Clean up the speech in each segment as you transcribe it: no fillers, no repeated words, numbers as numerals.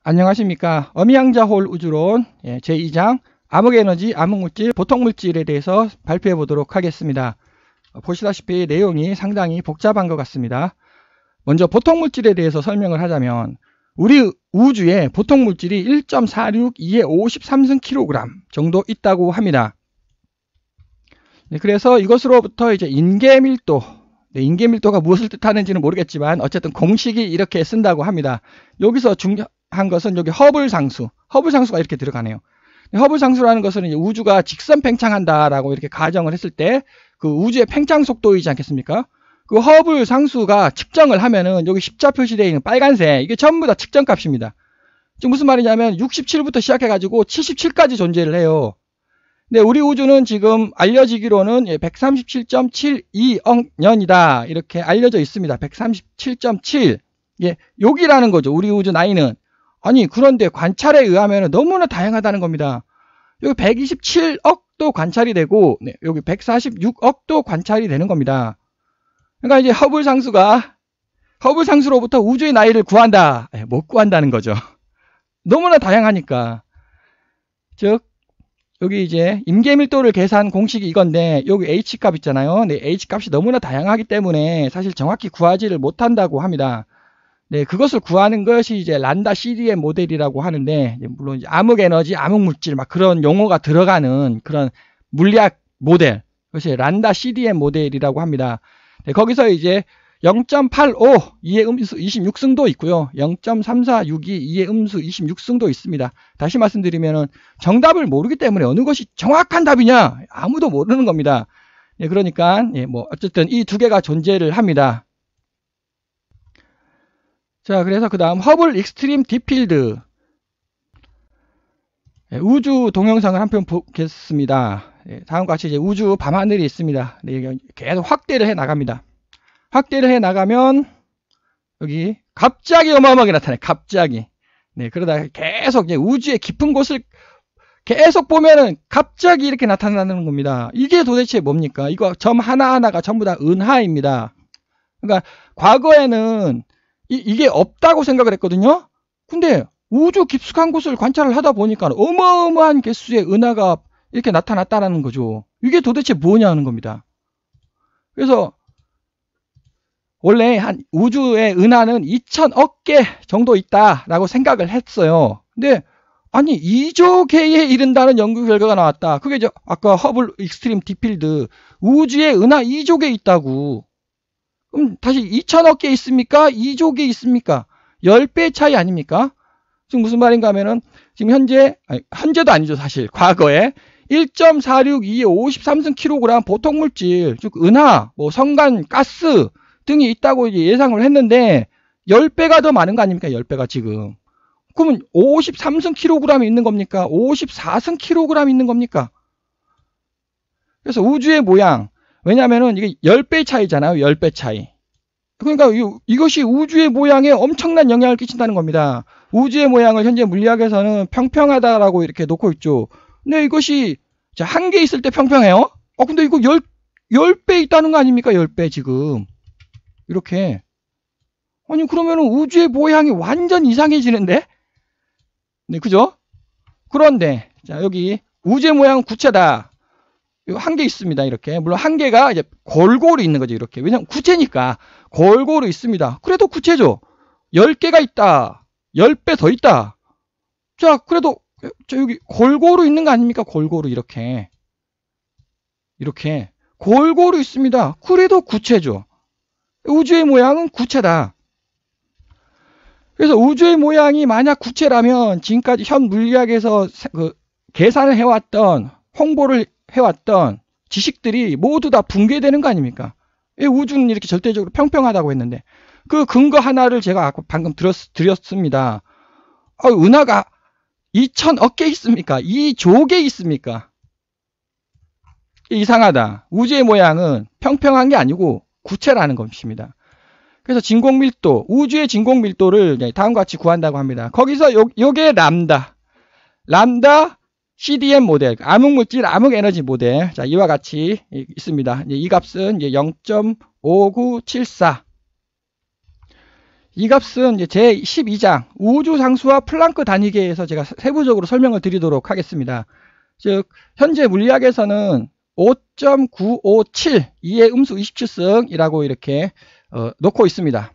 안녕하십니까. 어미양자홀 우주론 제2장 암흑에너지, 암흑물질, 보통물질에 대해서 발표해 보도록 하겠습니다. 보시다시피 내용이 상당히 복잡한 것 같습니다. 먼저 보통물질에 대해서 설명을 하자면 우리 우주에 보통물질이 1.46 2의 53승kg 정도 있다고 합니다. 그래서 이것으로부터 이제 인계밀도, 인계밀도가 무엇을 뜻하는지는 모르겠지만 어쨌든 공식이 이렇게 쓴다고 합니다. 여기서 중요한 것은 여기 허블상수가 이렇게 들어가네요. 허블상수라는 것은 이제 우주가 직선 팽창한다라고 이렇게 가정을 했을 때 그 우주의 팽창 속도이지 않겠습니까? 그 허블상수가 측정을 하면은 여기 십자 표시되어 있는 빨간색, 이게 전부 다 측정값입니다. 지금 무슨 말이냐면 67부터 시작해가지고 77까지 존재를 해요. 근데 우리 우주는 지금 알려지기로는 137.72억 년이다 이렇게 알려져 있습니다. 137.7. 여기라는 거죠. 우리 우주 나이는. 아니 그런데 관찰에 의하면 너무나 다양하다는 겁니다. 여기 127억도 관찰이 되고 여기 146억도 관찰이 되는 겁니다. 그러니까 이제 허블상수로부터 우주의 나이를 구한다. 못 구한다는 거죠. 너무나 다양하니까. 즉 여기 이제 임계밀도를 계산 공식이 이건데 여기 H값 있잖아요. H값이 너무나 다양하기 때문에 사실 정확히 구하지를 못한다고 합니다. 그것을 구하는 것이 이제 란다 CDM 모델이라고 하는데 물론 이제 암흑에너지, 암흑물질 막 그런 용어가 들어가는 그런 물리학 모델, 그것이 란다 CDM 모델이라고 합니다. 거기서 이제 0.85 2의 음수 26승도 있고요. 0.3462 2의 음수 26승도 있습니다. 다시 말씀드리면 정답을 모르기 때문에 어느 것이 정확한 답이냐 아무도 모르는 겁니다. 그러니까 뭐 어쨌든 이 두 개가 존재를 합니다. 자, 그래서 그 다음 허블 익스트림 딥필드 우주 동영상을 한 편 보겠습니다. 다음과 같이 이제 우주 밤하늘이 있습니다. 계속 확대를 해 나갑니다. 확대를 해 나가면 여기 갑자기 어마어마하게 나타나요. 갑자기. 그러다 계속 이제 우주의 깊은 곳을 계속 보면은 갑자기 이렇게 나타나는 겁니다. 이게 도대체 뭡니까? 이거 점 하나하나가 전부 다 은하입니다. 그러니까 과거에는 이게 없다고 생각을 했거든요. 근데 우주 깊숙한 곳을 관찰을 하다 보니까 어마어마한 개수의 은하가 이렇게 나타났다라는 거죠. 이게 도대체 뭐냐 하는 겁니다. 그래서 원래 한 우주의 은하는 2000억 개 정도 있다라고 생각을 했어요. 근데 아니 2조 개에 이른다는 연구 결과가 나왔다. 그게 이제 아까 허블 익스트림 딥필드 우주의 은하 2조 개 있다고. 그럼 다시 2000억 개 있습니까? 2조 개 있습니까? 10배 차이 아닙니까? 지금 무슨 말인가 하면은 지금 현재도 아니죠 사실. 과거에 1.462의 53승kg 보통물질, 즉 은하, 뭐 성간, 가스 등이 있다고 이제 예상을 했는데 10배가 더 많은 거 아닙니까? 10배가 지금. 그러면 53승kg이 있는 겁니까? 54승kg 있는 겁니까? 그래서 우주의 모양, 왜냐면은 이게 10배 차이잖아요. 10배 차이. 그러니까 이것이 우주의 모양에 엄청난 영향을 끼친다는 겁니다. 우주의 모양을 현재 물리학에서는 평평하다라고 이렇게 놓고 있죠. 근데 이것이 한 개 있을 때 평평해요? 근데 이거 10배 있다는 거 아닙니까? 10배 지금. 이렇게. 아니 그러면은 우주의 모양이 완전 이상해지는데? 그죠? 그런데 자 여기 우주의 모양은 구체다. 한 개 있습니다. 이렇게. 물론 한 개가 이제 골고루 있는 거죠. 이렇게. 왜냐면 구체니까 골고루 있습니다. 그래도 구체죠. 10개가 있다. 10배 더 있다. 자, 그래도 여기 골고루 있는 거 아닙니까? 골고루 이렇게. 이렇게. 골고루 있습니다. 그래도 구체죠. 우주의 모양은 구체다. 그래서 우주의 모양이 만약 구체라면 지금까지 현 물리학에서 계산을 해왔던 홍보를 해왔던 지식들이 모두 다 붕괴되는 거 아닙니까? 우주는 이렇게 절대적으로 평평하다고 했는데 그 근거 하나를 제가 방금 드렸습니다. 은하가 2000억 개 있습니까? 2조 개 있습니까? 이상하다. 우주의 모양은 평평한 게 아니고 구체라는 것입니다. 그래서 진공밀도, 우주의 진공밀도를 다음과 같이 구한다고 합니다. 거기서 요게 람다 CDM 모델, 암흑물질, 암흑에너지 모델. 자, 이와 같이 있습니다. 이 값은 0.5974. 이 값은 이제 제 12장 우주상수와 플랑크 단위계에서 제가 세부적으로 설명을 드리도록 하겠습니다. 즉 현재 물리학에서는 5.957 2의 음수 27승이라고 이렇게 놓고 있습니다.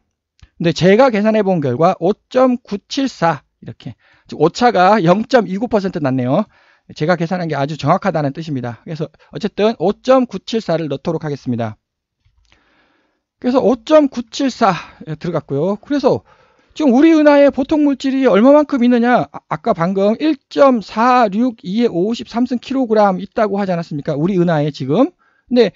근데 제가 계산해 본 결과 5.974 이렇게, 즉 오차가 0.29% 났네요. 제가 계산한 게 아주 정확하다는 뜻입니다. 그래서 어쨌든 5.974를 넣도록 하겠습니다. 그래서 5.974 들어갔고요. 그래서 지금 우리 은하의 보통 물질이 얼마만큼 있느냐? 아까 방금 1.462의 53승 kg 있다고 하지 않았습니까? 우리 은하에 지금. 근데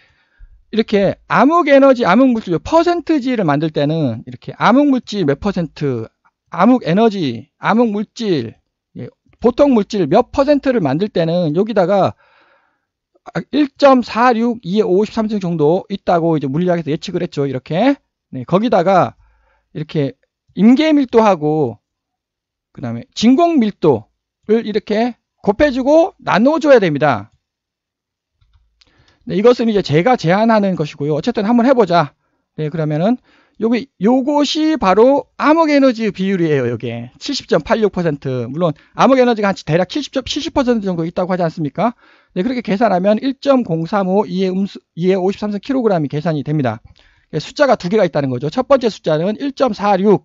이렇게 암흑에너지, 암흑물질, 퍼센트지를 만들 때는 이렇게 암흑물질 몇 퍼센트, 암흑에너지, 암흑물질, 보통 물질 몇 퍼센트를 만들 때는 여기다가 1.462의 53승 정도 있다고 이제 물리학에서 예측을 했죠. 이렇게. 네, 거기다가 이렇게 임계 밀도하고 그 다음에 진공 밀도를 이렇게 곱해주고 나눠줘야 됩니다. 네, 이것은 이제 제가 제안하는 것이고요. 어쨌든 한번 해보자. 네, 그러면은 요것이 바로 암흑에너지 비율이에요. 요게 70.86%. 물론 암흑에너지가 한 대략 70% 정도 있다고 하지 않습니까? 네, 그렇게 계산하면 1.035 2의 53승 kg이 계산이 됩니다. 숫자가 두 개가 있다는 거죠. 첫 번째 숫자는 1.46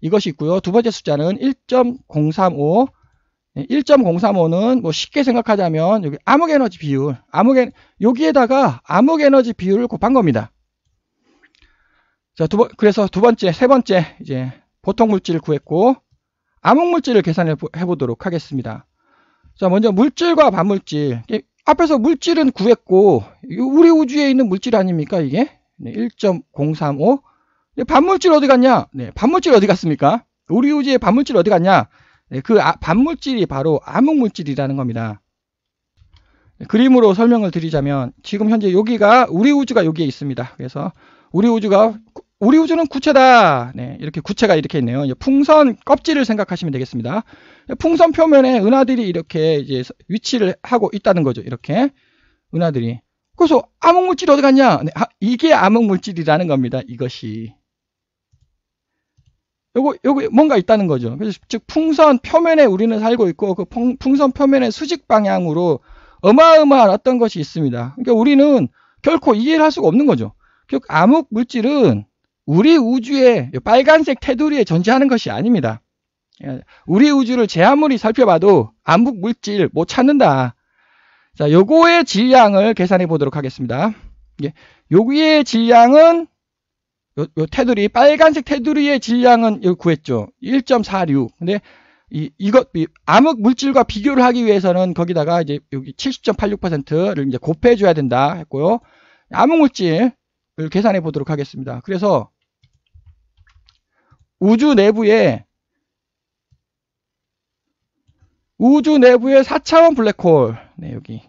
이것이 있고요. 두 번째 숫자는 1.035. 1.035는 뭐 쉽게 생각하자면 여기 암흑에너지 비율, 여기에다가 암흑에너지 비율을 곱한 겁니다. 자, 그래서 세 번째 이제 보통 물질을 구했고 암흑물질을 계산해 보도록 하겠습니다. 자, 먼저 물질과 반물질. 앞에서 물질은 구했고 우리 우주에 있는 물질 아닙니까 이게? 네, 1.035. 반물질 어디 갔냐? 네, 반물질 어디 갔습니까? 우리 우주의 반물질 어디 갔냐? 네, 그 반물질이 바로 암흑물질이라는 겁니다. 네, 그림으로 설명을 드리자면 지금 현재 여기가 우리 우주가 여기에 있습니다. 그래서 우리 우주는 구체다. 네, 이렇게 구체가 이렇게 있네요. 풍선 껍질을 생각하시면 되겠습니다. 풍선 표면에 은하들이 이렇게 이제 위치를 하고 있다는 거죠. 이렇게 은하들이. 그래서 암흑물질이 어디 갔냐? 네, 이게 암흑물질이라는 겁니다. 이것이. 요거 뭔가 있다는 거죠. 그래서 즉 풍선 표면에 우리는 살고 있고 그 풍선 표면의 수직 방향으로 어마어마한 어떤 것이 있습니다. 그러니까 우리는 결코 이해를 할 수가 없는 거죠. 즉 암흑물질은 우리 우주의 빨간색 테두리에 존재하는 것이 아닙니다. 우리 우주를 제 아무리 살펴봐도 암흑물질 못 찾는다. 자, 요거의 질량을 계산해 보도록 하겠습니다. 여기의 질량은 요 테두리, 빨간색 테두리의 질량은 여기 구했죠. 1.46. 근데 암흑 물질과 비교를 하기 위해서는 거기다가 이제 여기 70.86%를 이제 곱해줘야 된다 했고요. 암흑 물질을 계산해 보도록 하겠습니다. 그래서 우주 내부에 4차원 블랙홀. 네, 여기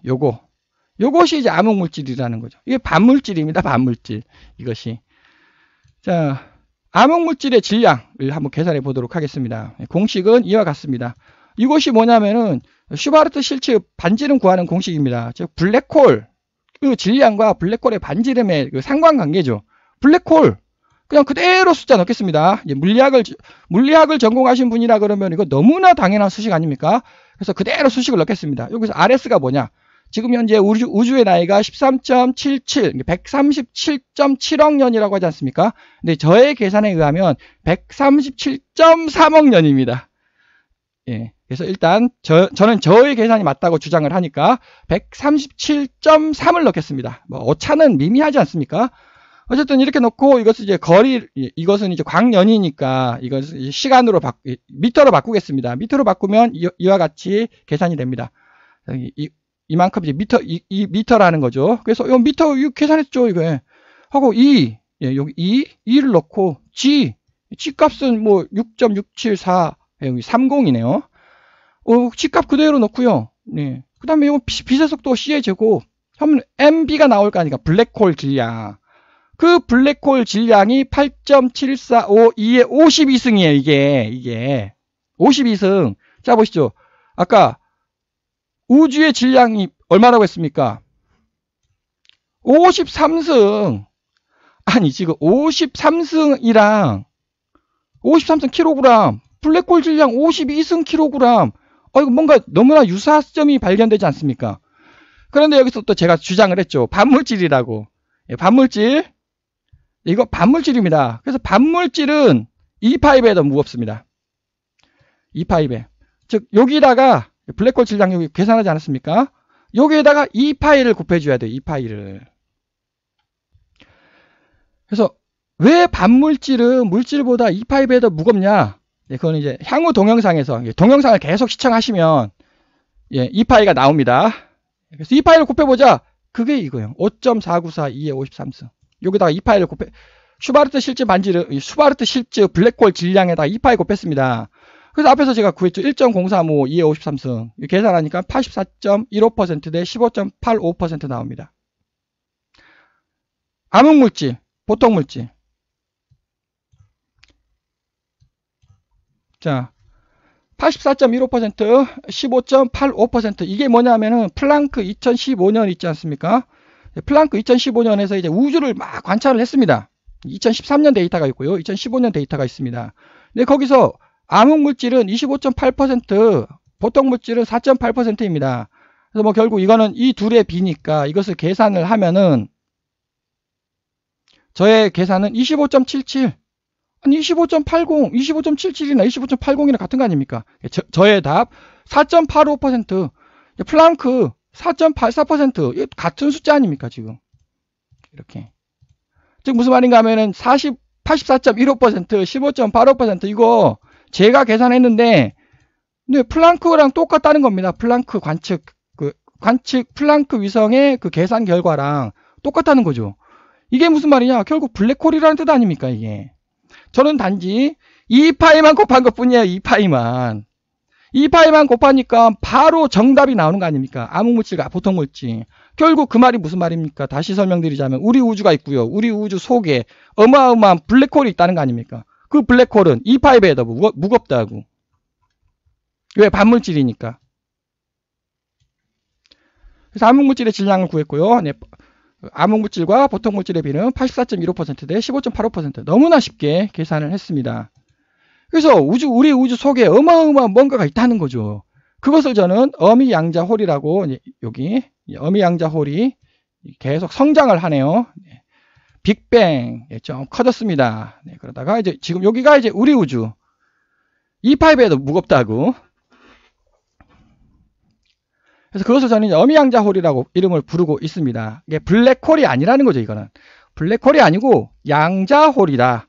요것이 이제 암흑 물질이라는 거죠. 이게 반물질입니다. 반물질. 이것이. 자, 암흑물질의 질량을 한번 계산해 보도록 하겠습니다. 공식은 이와 같습니다. 이것이 뭐냐면은 슈바르트 실츠 반지름 구하는 공식입니다. 즉 블랙홀 그 질량과 블랙홀의 반지름의 그 상관관계죠. 블랙홀 그냥 그대로 숫자 넣겠습니다. 물리학을 전공하신 분이라 그러면 이거 너무나 당연한 수식 아닙니까? 그래서 그대로 수식을 넣겠습니다. 여기서 RS가 뭐냐? 지금 현재 우주의 나이가 13.77, 137.7억 년이라고 하지 않습니까? 근데 저의 계산에 의하면 137.3억 년입니다. 예. 그래서 일단 저는 저의 계산이 맞다고 주장을 하니까 137.3을 넣겠습니다. 뭐 오차는 미미하지 않습니까? 어쨌든 이렇게 넣고 이것은 이제 광년이니까 이것은 시간으로 미터로 바꾸겠습니다. 미터로 바꾸면 이와 같이 계산이 됩니다. 이만큼 이제 미터라는 거죠. 그래서 이 미터 계산했죠, 이거. 하고 여기 2를 넣고 G 값은 뭐 6.674 여기 30이네요. G 값 그대로 넣고요. 네. 그다음에 이거 비세속도 C의 제곱 하면 MB가 나올 거 아니까 블랙홀 질량. 그 블랙홀 질량이 8.7452의 52승이에요, 이게 52승. 자 보시죠. 아까 우주의 질량이 얼마라고 했습니까? 53승. 아니 지금 53승이랑 53kg, 블랙홀 질량 52kg. 이거 뭔가 너무나 유사점이 발견되지 않습니까? 그런데 여기서 또 제가 주장을 했죠. 반물질이라고. 반물질. 이거 반물질입니다. 그래서 반물질은 E5에 더 무겁습니다. E5에. 즉, 여기다가 블랙홀 질량 여기 계산하지 않았습니까? 여기에다가 E5를 곱해줘야 돼요. E5를. 그래서 왜 반물질은 물질보다 E5에 더 무겁냐? 그건 이제 향후 동영상에서 동영상을 계속 시청하시면 E5가 나옵니다. 그래서 E5를 곱해보자. 그게 이거예요. 5.494 2의 53승. 여기다가 E5를 곱해 슈바르트 실제 반지를 슈바르트 실제 블랙홀 질량에다가 E5 곱했습니다. 그래서 앞에서 제가 구했죠. 1.035 2의 53승. 계산하니까 84.15% 대 15.85% 나옵니다. 암흑물질, 보통물질. 자, 84.15%, 15.85%. 이게 뭐냐면은 플랑크 2015년 있지 않습니까? 플랑크 2015년에서 이제 우주를 막 관찰을 했습니다. 2013년 데이터가 있고요. 2015년 데이터가 있습니다. 근데 거기서 암흑물질은 25.8%, 보통물질은 4.8%입니다. 그래서 뭐 결국 이거는 이 둘의 비니까 이것을 계산을 하면은 저의 계산은 25.77. 아니 25.80, 25.77이나 25.80이나 같은 거 아닙니까? 저의 답 4.85%, 플랑크 4.84%, 같은 숫자 아닙니까 지금? 이렇게. 즉 무슨 말인가 하면은 84.15%, 15.85% 이거 제가 계산했는데 근데 플랑크랑 똑같다는 겁니다. 플랑크 관측 플랑크 위성의 그 계산 결과랑 똑같다는 거죠. 이게 무슨 말이냐? 결국 블랙홀이라는 뜻 아닙니까 이게? 저는 단지 E5만 곱한 것 뿐이에요. E5만 곱하니까 바로 정답이 나오는 거 아닙니까? 암흑물질과 보통물질. 결국 그 말이 무슨 말입니까? 다시 설명드리자면 우리 우주가 있고요. 우리 우주 속에 어마어마한 블랙홀이 있다는 거 아닙니까? 그 블랙홀은 E5에 더 무겁다고. 왜? 반물질이니까. 그래서 암흑물질의 질량을 구했고요. 네. 암흑물질과 보통물질의 비는 84.15% 대 15.85%. 너무나 쉽게 계산을 했습니다. 그래서 우리 우주 속에 어마어마한 뭔가가 있다는 거죠. 그것을 저는 어미양자홀이라고, 여기 어미양자홀이 계속 성장을 하네요. 빅뱅 좀 커졌습니다. 네, 그러다가 이제 지금 여기가 이제 우리 우주 E5에도 무겁다고. 그래서 그것을 저는 이제 어미양자홀이라고 이름을 부르고 있습니다. 이게 블랙홀이 아니라는 거죠. 이거는 블랙홀이 아니고 양자홀이다.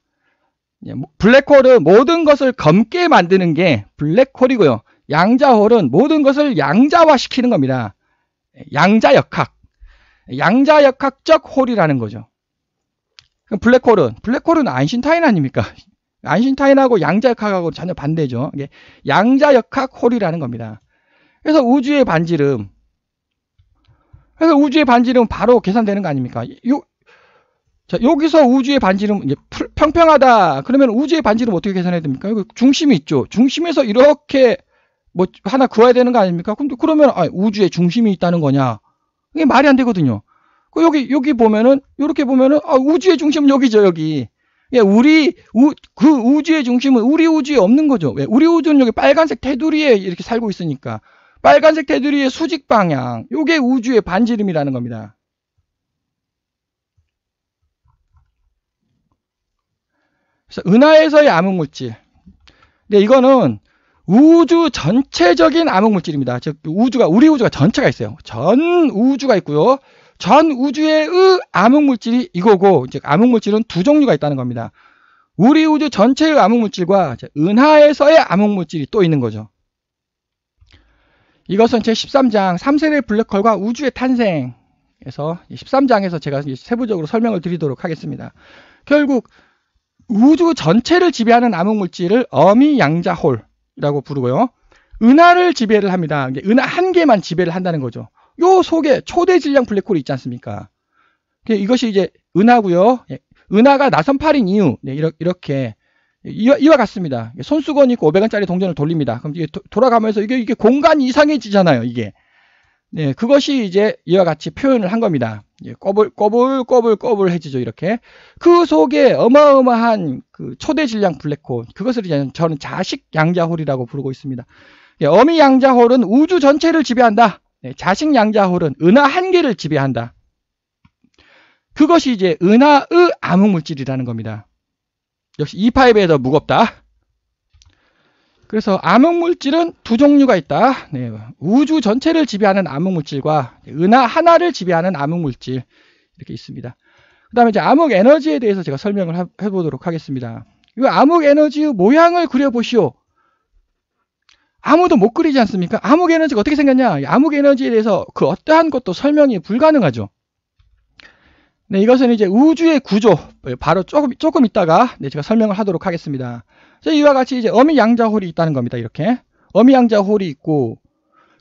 블랙홀은 모든 것을 검게 만드는 게 블랙홀이고요. 양자홀은 모든 것을 양자화시키는 겁니다. 양자역학적 홀이라는 거죠. 블랙홀은 아인슈타인 아닙니까? 아인슈타인하고 양자역학하고 전혀 반대죠. 이게 양자역학 홀이라는 겁니다. 그래서 우주의 반지름 바로 계산되는 거 아닙니까? 자, 여기서 우주의 반지름 이제 평평하다. 그러면 우주의 반지름 어떻게 계산해야 됩니까? 여기 중심이 있죠. 중심에서 이렇게 뭐 하나 그어야 되는 거 아닙니까? 그러면 우주에 중심이 있다는 거냐? 이게 말이 안 되거든요. 여기 보면은 이렇게 보면은 우주의 중심은 여기죠, 여기. 그 우주의 중심은 우리 우주에 없는 거죠. 왜? 우리 우주는 여기 빨간색 테두리에 이렇게 살고 있으니까. 빨간색 테두리의 수직 방향, 요게 우주의 반지름이라는 겁니다. 그래서 은하에서의 암흑물질. 근데 이거는 우주 전체적인 암흑물질입니다. 즉 우리 우주가 전체가 있어요. 전 우주가 있고요. 전 우주의 암흑물질이 이거고, 즉 암흑물질은 두 종류가 있다는 겁니다. 우리 우주 전체의 암흑물질과 은하에서의 암흑물질이 또 있는 거죠. 이것은 제13장 3세대 블랙홀과 우주의 탄생에서 13장에서 제가 세부적으로 설명을 드리도록 하겠습니다. 결국 우주 전체를 지배하는 암흑물질을 어미양자홀이라고 부르고요. 은하를 지배를 합니다. 은하 한 개만 지배를 한다는 거죠. 요 속에 초대 질량 블랙홀이 있지 않습니까? 이것이 이제 은하고요. 은하가 나선팔인 이유, 이렇게 이와 같습니다. 손수건이 있고 500원짜리 동전을 돌립니다. 그럼 이게 돌아가면서 이게 공간이 이상해지잖아요. 이게 네, 그것이 이제 이와 같이 표현을 한 겁니다. 꼬불꼬불해지죠, 이렇게. 그 속에 어마어마한 그 초대 질량 블랙홀, 그것을 이제 저는 자식 양자홀이라고 부르고 있습니다. 어미 양자홀은 우주 전체를 지배한다. 네, 자식 양자홀은 은하 한 개를 지배한다. 그것이 이제 은하의 암흑물질이라는 겁니다. 역시 2파에 비해 더 무겁다. 그래서 암흑물질은 두 종류가 있다. 네, 우주 전체를 지배하는 암흑물질과 은하 하나를 지배하는 암흑물질 이렇게 있습니다. 그 다음에 이제 암흑에너지에 대해서 제가 설명을 해보도록 하겠습니다. 이 암흑에너지의 모양을 그려보시오. 아무도 못 그리지 않습니까? 암흑에너지가 어떻게 생겼냐? 암흑에너지에 대해서 그 어떠한 것도 설명이 불가능하죠. 네, 이것은 이제 우주의 구조, 바로 조금 있다가 네, 제가 설명을 하도록 하겠습니다. 이와 같이 이제 어미 양자홀이 있다는 겁니다. 이렇게 어미 양자홀이 있고,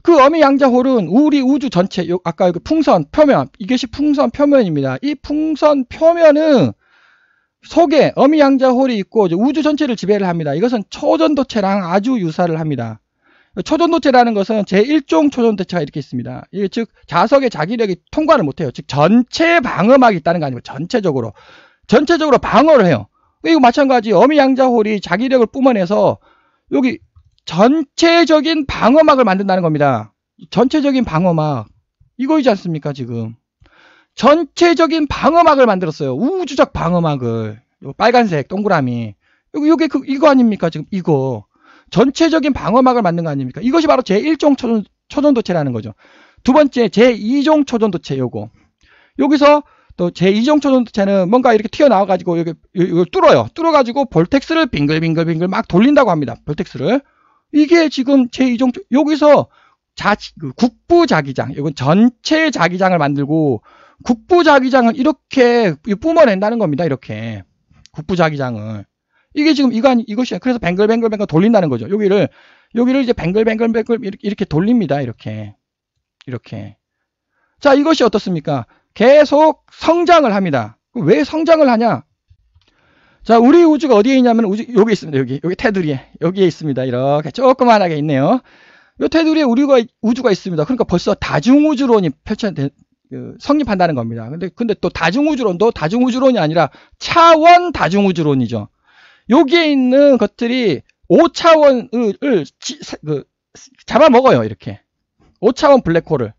그 어미 양자홀은 우리 우주 전체, 아까 그 풍선 표면, 이것이 풍선 표면입니다. 이 풍선 표면은 속에 어미 양자홀이 있고 우주 전체를 지배를 합니다. 이것은 초전도체랑 아주 유사를 합니다. 초전도체라는 것은 제1종 초전도체가 이렇게 있습니다. 이게 즉 자석의 자기력이 통과를 못해요. 즉 전체 방어막이 있다는 거 아니고 전체적으로 방어를 해요. 이거 마찬가지 어미 양자홀이 자기력을 뿜어내서 여기 전체적인 방어막을 만든다는 겁니다. 전체적인 방어막 이거이지 않습니까? 지금 전체적인 방어막을 만들었어요. 우주적 방어막을. 요 빨간색 동그라미 요게 이거 아닙니까? 지금 이거 전체적인 방어막을 만든 거 아닙니까? 이것이 바로 제1종 초전도체라는 거죠. 두 번째 제2종 초전도체 요거. 여기서 또 제2종 초전도체는 뭔가 이렇게 튀어나와가지고 이걸 뚫어가지고 볼텍스를 빙글빙글 막 돌린다고 합니다. 볼텍스를. 이게 지금 제2종, 여기서 국부 자기장, 이건 전체 자기장을 만들고 국부 자기장을 이렇게 뿜어낸다는 겁니다. 이렇게. 국부 자기장을. 이게 지금 이것이, 그래서 뱅글뱅글 돌린다는 거죠. 여기를 이제 뱅글뱅글 이렇게 돌립니다. 이렇게. 자, 이것이 어떻습니까? 계속 성장을 합니다. 왜 성장을 하냐? 자, 우리 우주가 어디에 있냐면, 여기 있습니다. 여기 테두리에. 여기에 있습니다. 이렇게 조그만하게 있네요. 이 테두리에 우주가 있습니다. 그러니까 벌써 다중우주론이 성립한다는 겁니다. 근데 또 다중우주론도 다중우주론이 아니라 차원 다중우주론이죠. 여기에 있는 것들이 5차원을 잡아먹어요. 이렇게. 5차원 블랙홀을.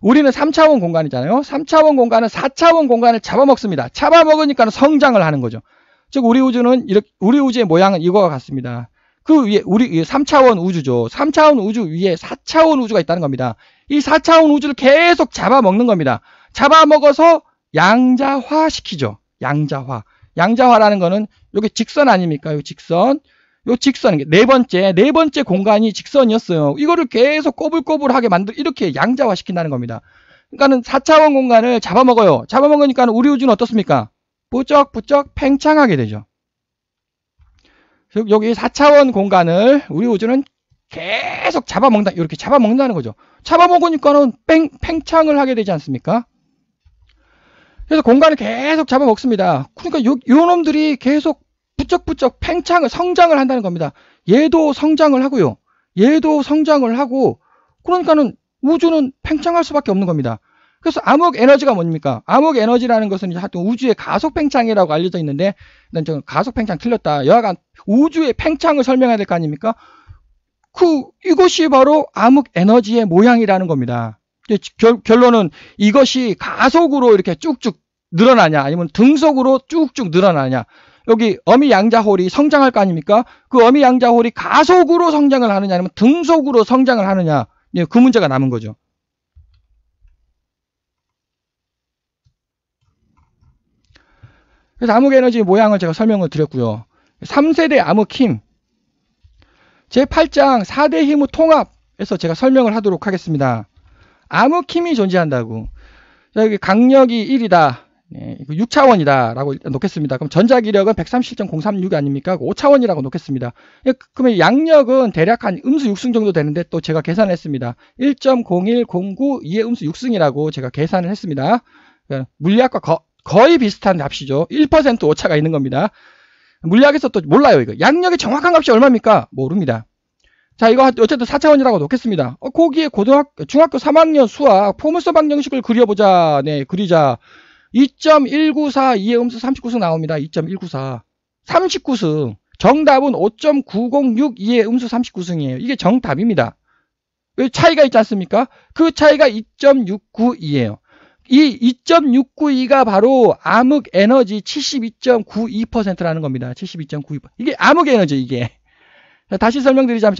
우리는 3차원 공간이잖아요. 3차원 공간은 4차원 공간을 잡아먹습니다. 잡아먹으니까 성장을 하는 거죠. 즉 우리 우주의 모양은 이거와 같습니다. 그 위에 우리 3차원 우주죠. 3차원 우주 위에 4차원 우주가 있다는 겁니다. 이 4차원 우주를 계속 잡아먹는 겁니다. 잡아먹어서 양자화 시키죠. 양자화라는 거는 여기 직선 아닙니까? 요 직선. 네 번째 공간이 직선이었어요. 이거를 계속 꼬불꼬불하게 이렇게 양자화 시킨다는 겁니다. 그러니까는 4차원 공간을 잡아먹어요. 잡아먹으니까 우리 우주는 어떻습니까? 부쩍부쩍 팽창하게 되죠. 여기 4차원 공간을 우리 우주는 계속 이렇게 잡아먹는다는 거죠. 잡아먹으니까는 팽창을 하게 되지 않습니까? 그래서 공간을 계속 잡아먹습니다. 그러니까 요 놈들이 계속 부쩍부쩍 성장을 한다는 겁니다. 얘도 성장을 하고요. 얘도 성장을 하고, 그러니까는 우주는 팽창할 수밖에 없는 겁니다. 그래서 암흑에너지가 뭡니까? 암흑에너지라는 것은 하여튼 우주의 가속팽창이라고 알려져 있는데, 난 저는 가속팽창 틀렸다. 여하간 우주의 팽창을 설명해야 될 거 아닙니까? 이것이 바로 암흑에너지의 모양이라는 겁니다. 결론은 이것이 가속으로 이렇게 쭉쭉 늘어나냐, 아니면 등속으로 쭉쭉 늘어나냐. 여기 어미 양자홀이 성장할 거 아닙니까? 그 어미 양자홀이 가속으로 성장을 하느냐, 아니면 등속으로 성장을 하느냐. 그 문제가 남은 거죠. 그래서 암흑에너지 모양을 제가 설명을 드렸고요. 3세대 암흑힘. 제8장 4대 힘의 통합에서 제가 설명을 하도록 하겠습니다. 암흑힘이 존재한다고. 여기 강력이 1이다. 6차원이다 라고 놓겠습니다. 그럼 전자기력은 137.036 아닙니까? 5차원이라고 놓겠습니다. 그러면 양력은 대략 한 음수 6승 정도 되는데, 또 제가 계산을 했습니다. 1.0109 2의 음수 6승이라고 제가 계산을 했습니다. 물리학과 거의 비슷한 값이죠. 1% 오차가 있는 겁니다. 물리학에서 또 몰라요. 이거 양력의 정확한 값이 얼마입니까? 모릅니다. 자, 이거 어쨌든 4차원이라고 놓겠습니다. 거기에 중학교 3학년 수학 포물선 방정식을 그려보자. 네, 그리자. 2.194 2의 음수 39승 나옵니다. 2.194. 39승. 정답은 5.906 2의 음수 39승이에요. 이게 정답입니다. 왜 차이가 있지 않습니까? 그 차이가 2.692예요. 이 2.692가 바로 암흑 에너지 72.92%라는 겁니다. 72.92%. 이게 암흑 에너지, 이게. 자, 다시 설명드리자면,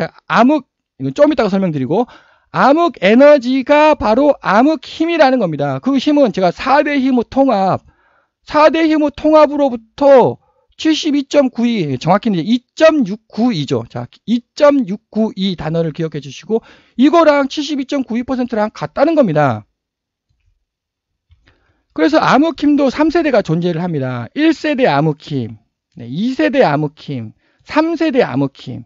이건 좀 이따가 설명드리고, 암흑 에너지가 바로 암흑 힘이라는 겁니다. 그 힘은 제가 4대 힘의 통합으로부터 72.92, 정확히는 2.692죠. 자, 2.692 단어를 기억해 주시고, 이거랑 72.92%랑 같다는 겁니다. 그래서 암흑힘도 3세대가 존재를 합니다. 1세대 암흑힘, 2세대 암흑힘, 3세대 암흑힘.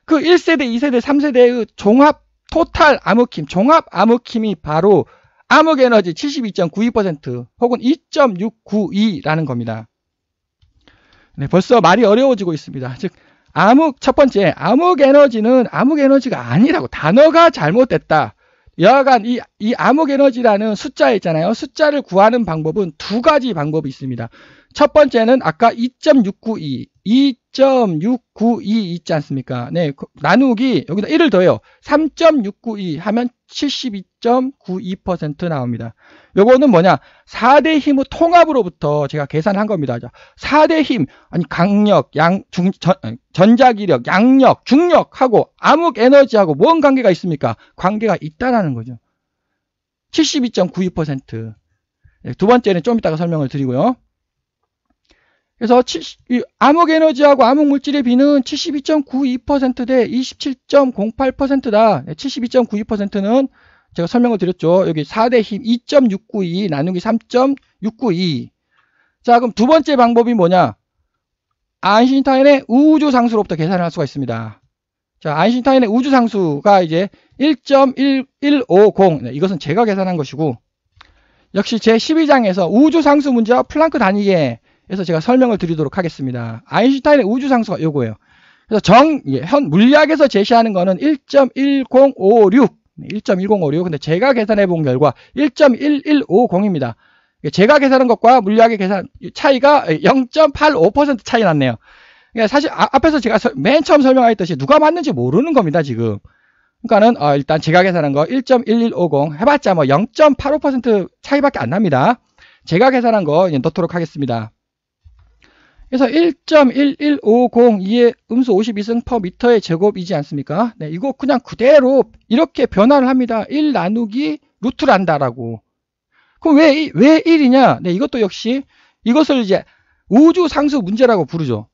그 1세대, 2세대, 3세대의 종합 토탈 암흑힘, 종합 암흑힘이 바로 암흑에너지 72.92% 혹은 2.692라는 겁니다. 네, 벌써 말이 어려워지고 있습니다. 즉, 첫 번째, 암흑에너지는 암흑에너지가 아니라고. 단어가 잘못됐다. 여하간 이 암흑에너지라는 숫자 있잖아요. 숫자를 구하는 방법은 두 가지 방법이 있습니다. 첫 번째는 아까 2.692 있지 않습니까? 네, 나누기 여기다 1을 더해요. 3.692 하면 72.92% 나옵니다. 요거는 뭐냐? 4대 힘의 통합으로부터 제가 계산한 겁니다. 4대 힘, 아니 강력, 전자기력, 양력, 중력하고 암흑 에너지하고 뭔 관계가 있습니까? 관계가 있다라는 거죠. 72.92%. 네, 두 번째는 좀 이따가 설명을 드리고요. 그래서 암흑 에너지하고 암흑 물질의 비는 72.92% 대 27.08%다. 72.92%는 제가 설명을 드렸죠. 여기 4대 힘 2.692 나누기 3.692. 자, 그럼 두 번째 방법이 뭐냐? 아인슈타인의 우주상수로부터 계산을 할 수가 있습니다. 자, 아인슈타인의 우주상수가 이제 1.1150. 네, 이것은 제가 계산한 것이고, 역시 제 12장에서 우주상수 문제와 플랑크 단위계 에서 제가 설명을 드리도록 하겠습니다. 아인슈타인의 우주상수가 요거예요. 그래서 현 물리학에서 제시하는 거는 1.1056. 1.1056. 근데 제가 계산해 본 결과 1.1150입니다. 제가 계산한 것과 물리학의 계산 차이가 0.85% 차이 났네요. 그러니까 사실 앞에서 제가 맨 처음 설명했듯이 누가 맞는지 모르는 겁니다, 지금. 그러니까는 일단 제가 계산한 거 1.1150 해봤자 뭐 0.85% 차이밖에 안 납니다. 제가 계산한 거 넣도록 하겠습니다. 그래서 1.11502의 음수 52승 퍼 미터의 제곱이지 않습니까? 네, 이거 그냥 그대로 이렇게 변화를 합니다. 1 나누기 루트 란다라고. 그럼 왜 1이냐? 네, 이것도 역시 이것을 이제 우주상수 문제라고 부르죠.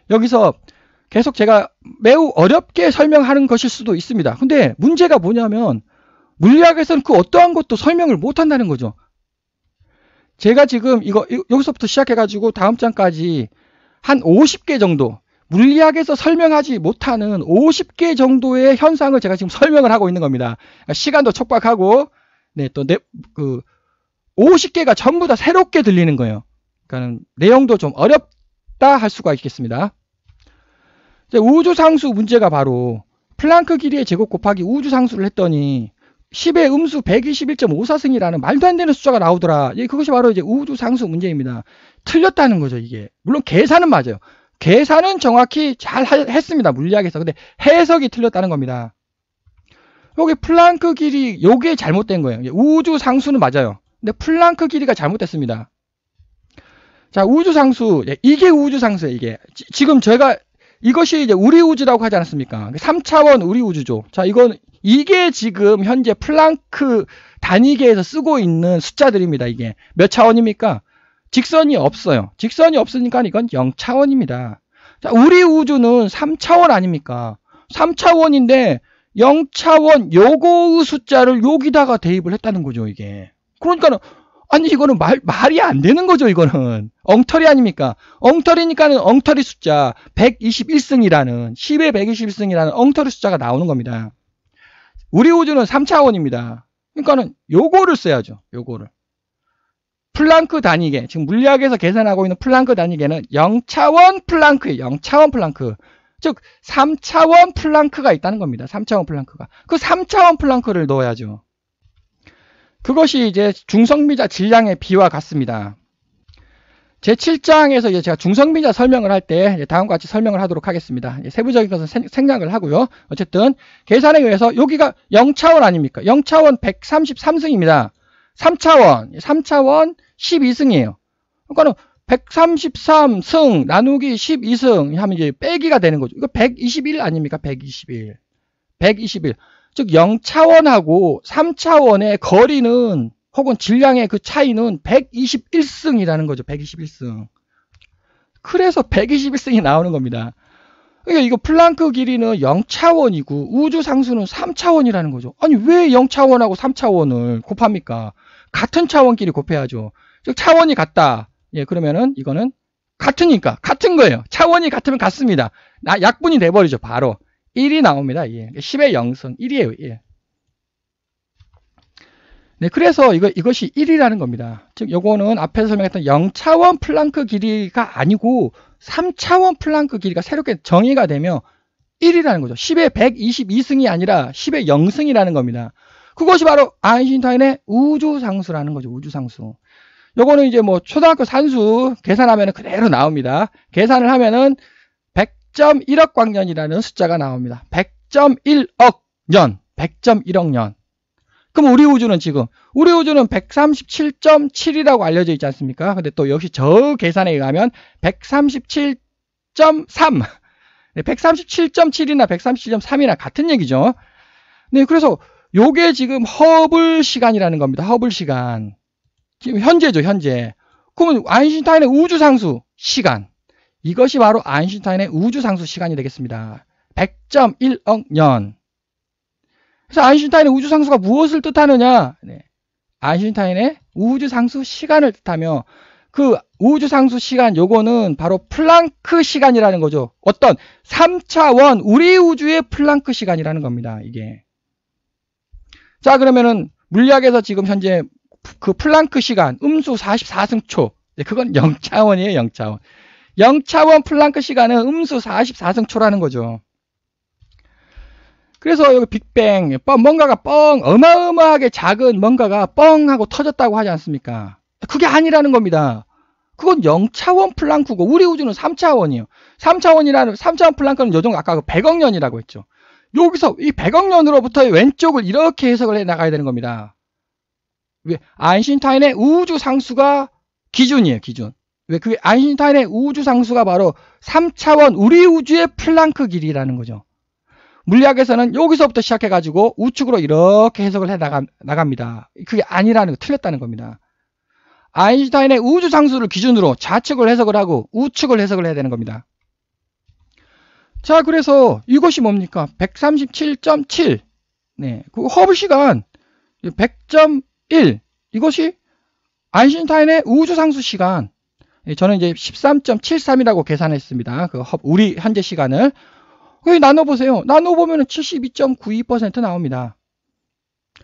여기서 계속 제가 매우 어렵게 설명하는 것일 수도 있습니다. 근데 문제가 뭐냐면 물리학에서는 그 어떠한 것도 설명을 못 한다는 거죠. 제가 지금 여기서부터 시작해가지고 다음 장까지 한 50개 정도, 물리학에서 설명하지 못하는 50개 정도의 현상을 제가 지금 설명을 하고 있는 겁니다. 그러니까 시간도 촉박하고, 네, 또 50개가 전부 다 새롭게 들리는 거예요. 그러니까 내용도 좀 어렵다 할 수가 있겠습니다. 우주상수 문제가 바로 플랑크 길이의 제곱 곱하기 우주상수를 했더니 10의 음수 121.54승이라는 말도 안 되는 숫자가 나오더라. 그것이 바로 이제 우주상수 문제입니다. 틀렸다는 거죠, 이게. 물론 계산은 맞아요. 계산은 정확히 잘 했습니다, 물리학에서. 근데 해석이 틀렸다는 겁니다. 여기 플랑크 길이, 요게 잘못된 거예요. 우주상수는 맞아요. 근데 플랑크 길이가 잘못됐습니다. 자, 우주상수. 이게 우주상수예요, 이게. 지금 이것이 이제 우리 우주라고 하지 않았습니까? 3차원 우리 우주죠. 자, 이게 지금 현재 플랑크 단위계에서 쓰고 있는 숫자들입니다. 이게 몇 차원입니까? 직선이 없어요. 직선이 없으니까 이건 0차원입니다. 자, 우리 우주는 3차원 아닙니까? 3차원인데 0차원 요거의 숫자를 여기다가 대입을 했다는 거죠, 이게. 그러니까는 아니 이거는 말이 안 되는 거죠, 이거는. 엉터리 아닙니까? 엉터리니까는 엉터리 숫자 121승이라는 10의 121승이라는 엉터리 숫자가 나오는 겁니다. 우리 우주는 3차원입니다. 그러니까는 요거를 써야죠. 요거를. 플랑크 단위계. 지금 물리학에서 계산하고 있는 플랑크 단위계는 0차원 플랑크예요. 0차원 플랑크. 즉 3차원 플랑크가 있다는 겁니다. 3차원 플랑크가. 그 3차원 플랑크를 넣어야죠. 그것이 이제 중성미자 질량의 비와 같습니다. 제7장에서 이제 제가 중성미자 설명을 할 때 다음과 같이 설명을 하도록 하겠습니다. 세부적인 것은 생략을 하고요. 어쨌든 계산에 의해서 여기가 0차원 아닙니까? 0차원 133승입니다. 3차원 12승이에요. 그러니까 133승 나누기 12승 하면 이제 빼기가 되는 거죠. 이거 121 아닙니까? 121. 즉 0차원하고 3차원의 거리는 혹은 질량의 그 차이는 121승이라는 거죠. 121승. 그래서 121승이 나오는 겁니다. 그러니까 이거 플랑크 길이는 0차원이고 우주상수는 3차원이라는 거죠. 아니 왜 0차원하고 3차원을 곱합니까? 같은 차원끼리 곱해야죠. 즉 차원이 같다. 예, 그러면은 이거는 같으니까 같은 거예요. 차원이 같으면 같습니다. 약분이 돼버리죠. 바로 1이 나옵니다. 예. 10의 0승 1이에요. 예. 네, 그래서 이것이 1이라는 겁니다. 즉, 요거는 앞에서 설명했던 0차원 플랑크 길이가 아니고 3차원 플랑크 길이가 새롭게 정의가 되며 1이라는 거죠. 10의 122승이 아니라 10의 0승이라는 겁니다. 그것이 바로 아인슈타인의 우주상수라는 거죠. 우주상수. 요거는 이제 뭐 초등학교 산수 계산하면 그대로 나옵니다. 계산을 하면은 100.1억 광년이라는 숫자가 나옵니다. 100.1억 년. 100.1억 년. 그럼 우리 우주는 137.7이라고 알려져 있지 않습니까? 근데 또 역시 저 계산에 의하면 137.3 137.7이나 137.3이나 같은 얘기죠. 네, 그래서 요게 지금 허블 시간이라는 겁니다. 허블 시간. 지금 현재죠, 현재. 그러면 아인슈타인의 우주상수 시간. 이것이 바로 아인슈타인의 우주상수 시간이 되겠습니다. 100.1억 년. 그래서 아인슈타인의 우주상수가 무엇을 뜻하느냐? 네. 아인슈타인의 우주상수 시간을 뜻하며 그 우주상수 시간 요거는 바로 플랑크 시간이라는 거죠. 어떤 3차원 우리 우주의 플랑크 시간이라는 겁니다. 이게. 자, 그러면은 물리학에서 지금 현재 그 플랑크 시간 음수 44승초. 네, 그건 0차원이에요. 0차원. 0차원 플랑크 시간은 음수 44승초라는 거죠. 그래서 여기 빅뱅, 뭔가가 어마어마하게 작은 뭔가가 뻥 하고 터졌다고 하지 않습니까? 그게 아니라는 겁니다. 그건 0차원 플랑크고 우리 우주는 3차원이에요. 3차원 플랑크는 요정 아까 그 100억 년이라고 했죠. 여기서 이 100억 년으로부터 왼쪽을 이렇게 해석을 해 나가야 되는 겁니다. 왜? 아인슈타인의 우주상수가 기준이에요, 기준. 왜? 그게 아인슈타인의 우주상수가 바로 3차원 우리 우주의 플랑크 길이라는 거죠. 물리학에서는 여기서부터 시작해가지고 우측으로 이렇게 해석을 해 나갑니다. 그게 아니라는 거, 틀렸다는 겁니다. 아인슈타인의 우주상수를 기준으로 좌측을 해석을 하고 우측을 해석을 해야 되는 겁니다. 자, 그래서 이것이 뭡니까? 137.7. 네, 그 허블 시간 100.1. 이것이 아인슈타인의 우주상수 시간. 저는 이제 13.73이라고 계산했습니다. 그 우리 현재 시간을. 여기 나눠보세요. 나눠보면 72.92% 나옵니다.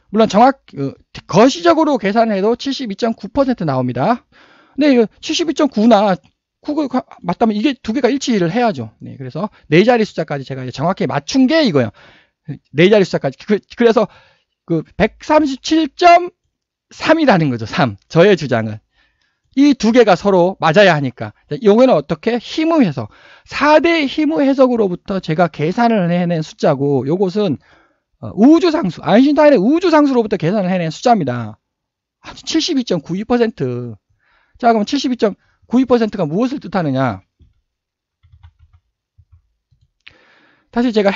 물론 거시적으로 계산해도 72.9% 나옵니다. 근데 72.9나 9가 맞다면 이게 두 개가 일치를 해야죠. 네, 그래서 네 자리 숫자까지 제가 정확히 맞춘 게 이거예요. 네 자리 숫자까지. 그래서 그 137.3이라는 거죠. 3. 저의 주장은. 이 두 개가 서로 맞아야 하니까. 이거는 어떻게? 힘의 해석. 4대 힘의 해석으로부터 제가 계산을 해낸 숫자고, 요것은 우주상수, 아인슈타인의 우주상수로부터 계산을 해낸 숫자입니다. 72.92%. 자, 그럼 72.92%가 무엇을 뜻하느냐? 다시 제가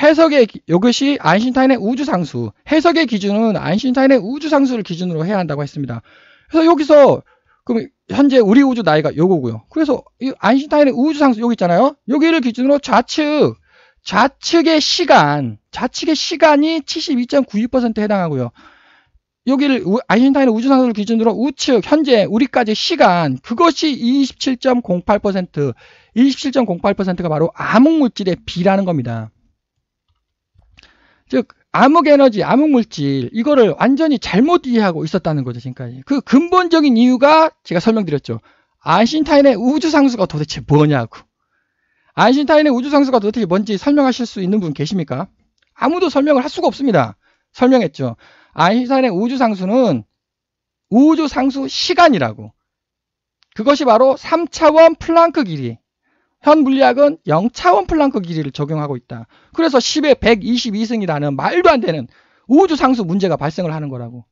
이것이 아인슈타인의 우주상수. 해석의 기준은 아인슈타인의 우주상수를 기준으로 해야 한다고 했습니다. 그래서 여기서 그럼 현재 우리 우주 나이가 요거고요. 그래서 이 아인슈타인의 우주상수 여기 있잖아요. 여기를 기준으로 좌측의 시간이 72.92%에 해당하고요. 여기를 아인슈타인의 우주상수를 기준으로 우측 현재 우리까지 시간 그것이 27.08%. 27.08%가 바로 암흑물질의 비라는 겁니다. 즉 암흑에너지, 암흑물질 이거를 완전히 잘못 이해하고 있었다는 거죠. 지금까지. 그 근본적인 이유가 제가 설명드렸죠. 아인슈타인의 우주상수가 도대체 뭐냐고. 아인슈타인의 우주상수가 도대체 뭔지 설명하실 수 있는 분 계십니까? 아무도 설명을 할 수가 없습니다. 설명했죠. 아인슈타인의 우주상수는 우주상수 시간이라고. 그것이 바로 3차원 플랑크 길이. 현 물리학은 0차원 플랑크 길이를 적용하고 있다. 그래서 10의 122승이라는 말도 안 되는 우주상수 문제가 발생을 하는 거라고.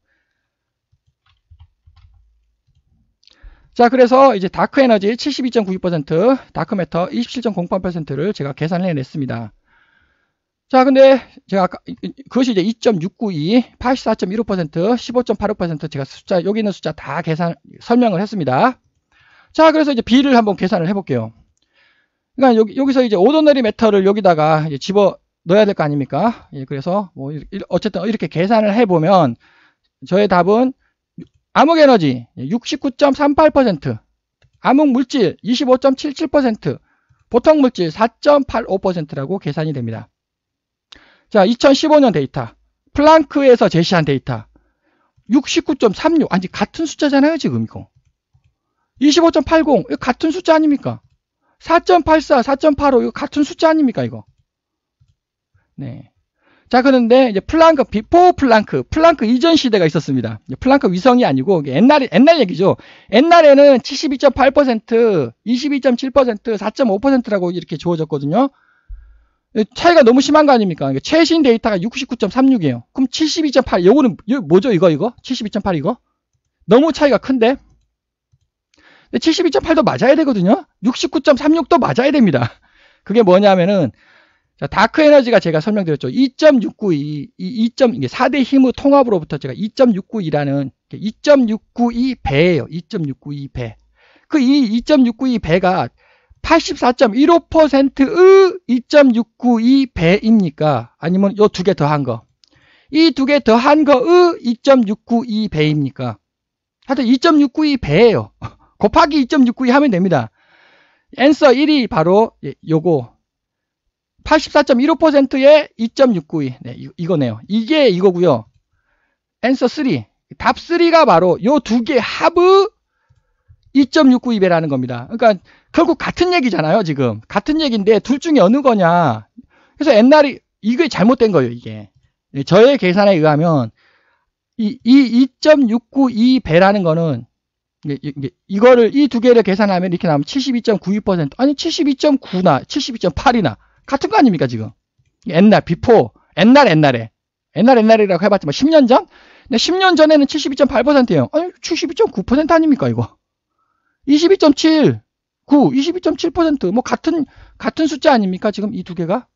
자, 그래서 이제 다크 에너지 72.92%, 다크 매터 27.08%를 제가 계산을 해냈습니다. 자, 근데 제가 아까 그것이 이제 2.692, 84.15%, 15.85% 제가 숫자, 여기 있는 숫자 다 설명을 했습니다. 자, 그래서 이제 B를 한번 계산을 해볼게요. 그러니까 여기서 이제 오더너리 매터를 여기다가 이제 집어 넣어야 될 거 아닙니까? 예, 그래서 뭐 어쨌든 이렇게 계산을 해보면 저의 답은 암흑 에너지 69.38%, 암흑 물질 25.77%, 보통 물질 4.85%라고 계산이 됩니다. 자, 2015년 데이터, 플랑크에서 제시한 데이터 69.36, 아니 같은 숫자잖아요 지금 이거. 25.80 이거 같은 숫자 아닙니까? 4.84, 4.85 이거 같은 숫자 아닙니까 이거? 네. 자, 그런데 이제 플랑크, 비포 플랑크 이전 시대가 있었습니다. 플랑크 위성이 아니고 옛날 얘기죠. 옛날에는 72.8%, 22.7%, 4.5%라고 이렇게 주어졌거든요. 차이가 너무 심한 거 아닙니까? 최신 데이터가 69.36이에요. 그럼 72.8, 요거는 뭐죠? 이거 72.8 이거? 너무 차이가 큰데? 72.8도 맞아야 되거든요. 69.36도 맞아야 됩니다. 그게 뭐냐면은 자, 다크 에너지가 제가 설명드렸죠. 2.692, 이게 4대 힘의 통합으로부터 제가 2.692라는 2.692배예요. 2.692배. 그 이 2.692배가 84.15%의 2.692배입니까? 아니면 요 두 개 더한 거. 이 두 개 더한 거의 2.692배입니까? 하여튼 2.692배예요. 곱하기 2.692 하면 됩니다. 앤서 1이 바로 요거 84.15%의 2.692. 네, 이거네요. 이게 이거고요. 앤서 3. 답 3가 바로 요 두 개 합의 2.692배라는 겁니다. 그러니까 결국 같은 얘기잖아요, 지금. 같은 얘기인데 둘 중에 어느 거냐. 그래서 옛날에 이게 잘못된 거예요, 이게. 저의 계산에 의하면 이 2.692배라는 거는 이거를 이 두 개를 계산하면 이렇게 나오면 72.92% 아니 72.9나 72.8이나 같은 거 아닙니까 지금? 옛날 비포 옛날이라고 해봤지만 10년 전? 근데 10년 전에는 72.8%예요. 아니 72.9% 아닙니까 이거? 22.7 9 22.7% 뭐 같은 숫자 아닙니까 지금 이 두 개가?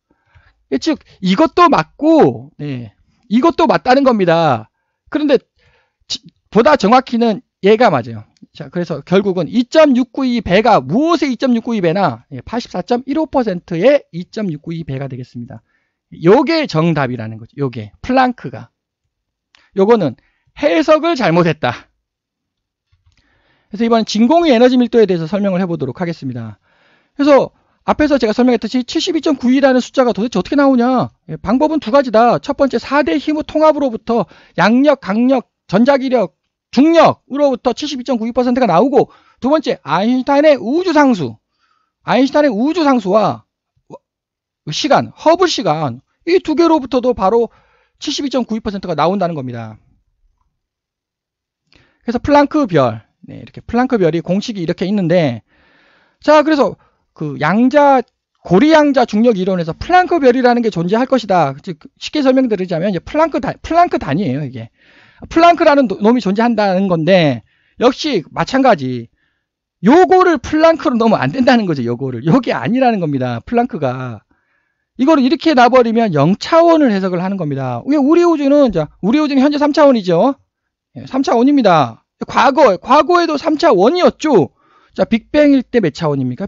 즉 이것도 맞고 네, 이것도 맞다는 겁니다. 그런데 보다 정확히는 얘가 맞아요. 자, 그래서 결국은 2.692배가 무엇의 2.692배나 84.15%의 2.692배가 되겠습니다. 요게 정답이라는 거죠. 요게 플랑크가. 요거는 해석을 잘못했다. 그래서 이번 진공의 에너지 밀도에 대해서 설명을 해보도록 하겠습니다. 그래서 앞에서 제가 설명했듯이 72.92라는 숫자가 도대체 어떻게 나오냐. 방법은 두 가지다. 첫 번째 4대 힘의 통합으로부터 양력, 강력, 전자기력, 중력으로부터 72.92%가 나오고 두 번째 아인슈타인의 우주상수와 시간, 허블 시간 이 두 개로부터도 바로 72.92%가 나온다는 겁니다. 그래서 플랑크 별, 네, 이렇게 플랑크 별이 공식이 이렇게 있는데 자, 그래서 그 고리양자 중력 이론에서 플랑크 별이라는 게 존재할 것이다. 쉽게 설명드리자면 이제 플랑크 단위예요, 이게. 플랑크라는 놈이 존재한다는 건데 역시 마찬가지 요거를 플랑크로 넣으면 안 된다는 거죠. 요게 아니라는 겁니다. 플랑크가 이거를 이렇게 놔버리면 0차원을 해석을 하는 겁니다. 우리 우주는 현재 3차원이죠. 3차원입니다. 과거에도 3차원이었죠. 자, 빅뱅일 때 몇 차원입니까?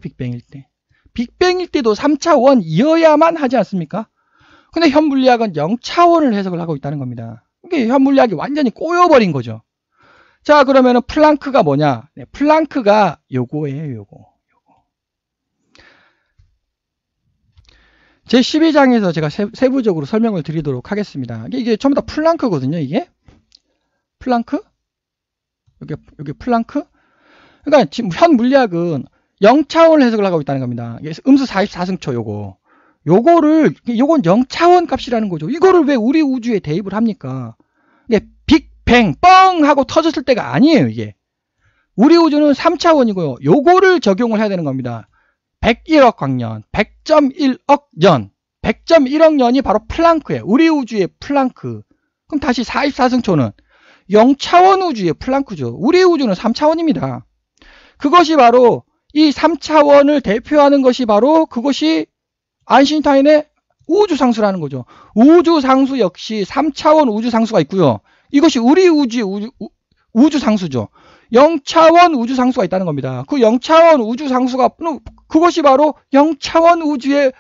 빅뱅일 때도 3차원이어야만 하지 않습니까? 근데 현 물리학은 0차원을 해석을 하고 있다는 겁니다. 이게 현 물리학이 완전히 꼬여버린 거죠. 자, 그러면은 플랑크가 뭐냐? 네, 플랑크가 요거예요, 요거. 제 12장에서 제가 세부적으로 설명을 드리도록 하겠습니다. 이게 전부 다 플랑크거든요, 이게. 플랑크? 여기 플랑크? 그러니까 지금 현 물리학은 0차원을 해석을 하고 있다는 겁니다. 음수 44승초 요건 0차원 값이라는 거죠. 이거를 왜 우리 우주에 대입을 합니까? 이게 빅뱅 뻥 하고 터졌을 때가 아니에요. 이게 우리 우주는 3차원이고요. 요거를 적용을 해야 되는 겁니다. 101억 광년, 100.1억 년, 100.1억 년이 바로 플랑크예요. 우리 우주의 플랑크. 그럼 다시 44승초는 0차원 우주의 플랑크죠. 우리 우주는 3차원입니다. 그것이 바로 이 3차원을 대표하는 것이 바로 그것이 아인슈타인의 우주상수라는 거죠. 우주상수 역시 3차원 우주상수가 있고요. 이것이 우리 우주의 우주상수죠. 0차원 우주상수가 있다는 겁니다. 그 0차원 우주상수가 그것이 바로 0차원 우주의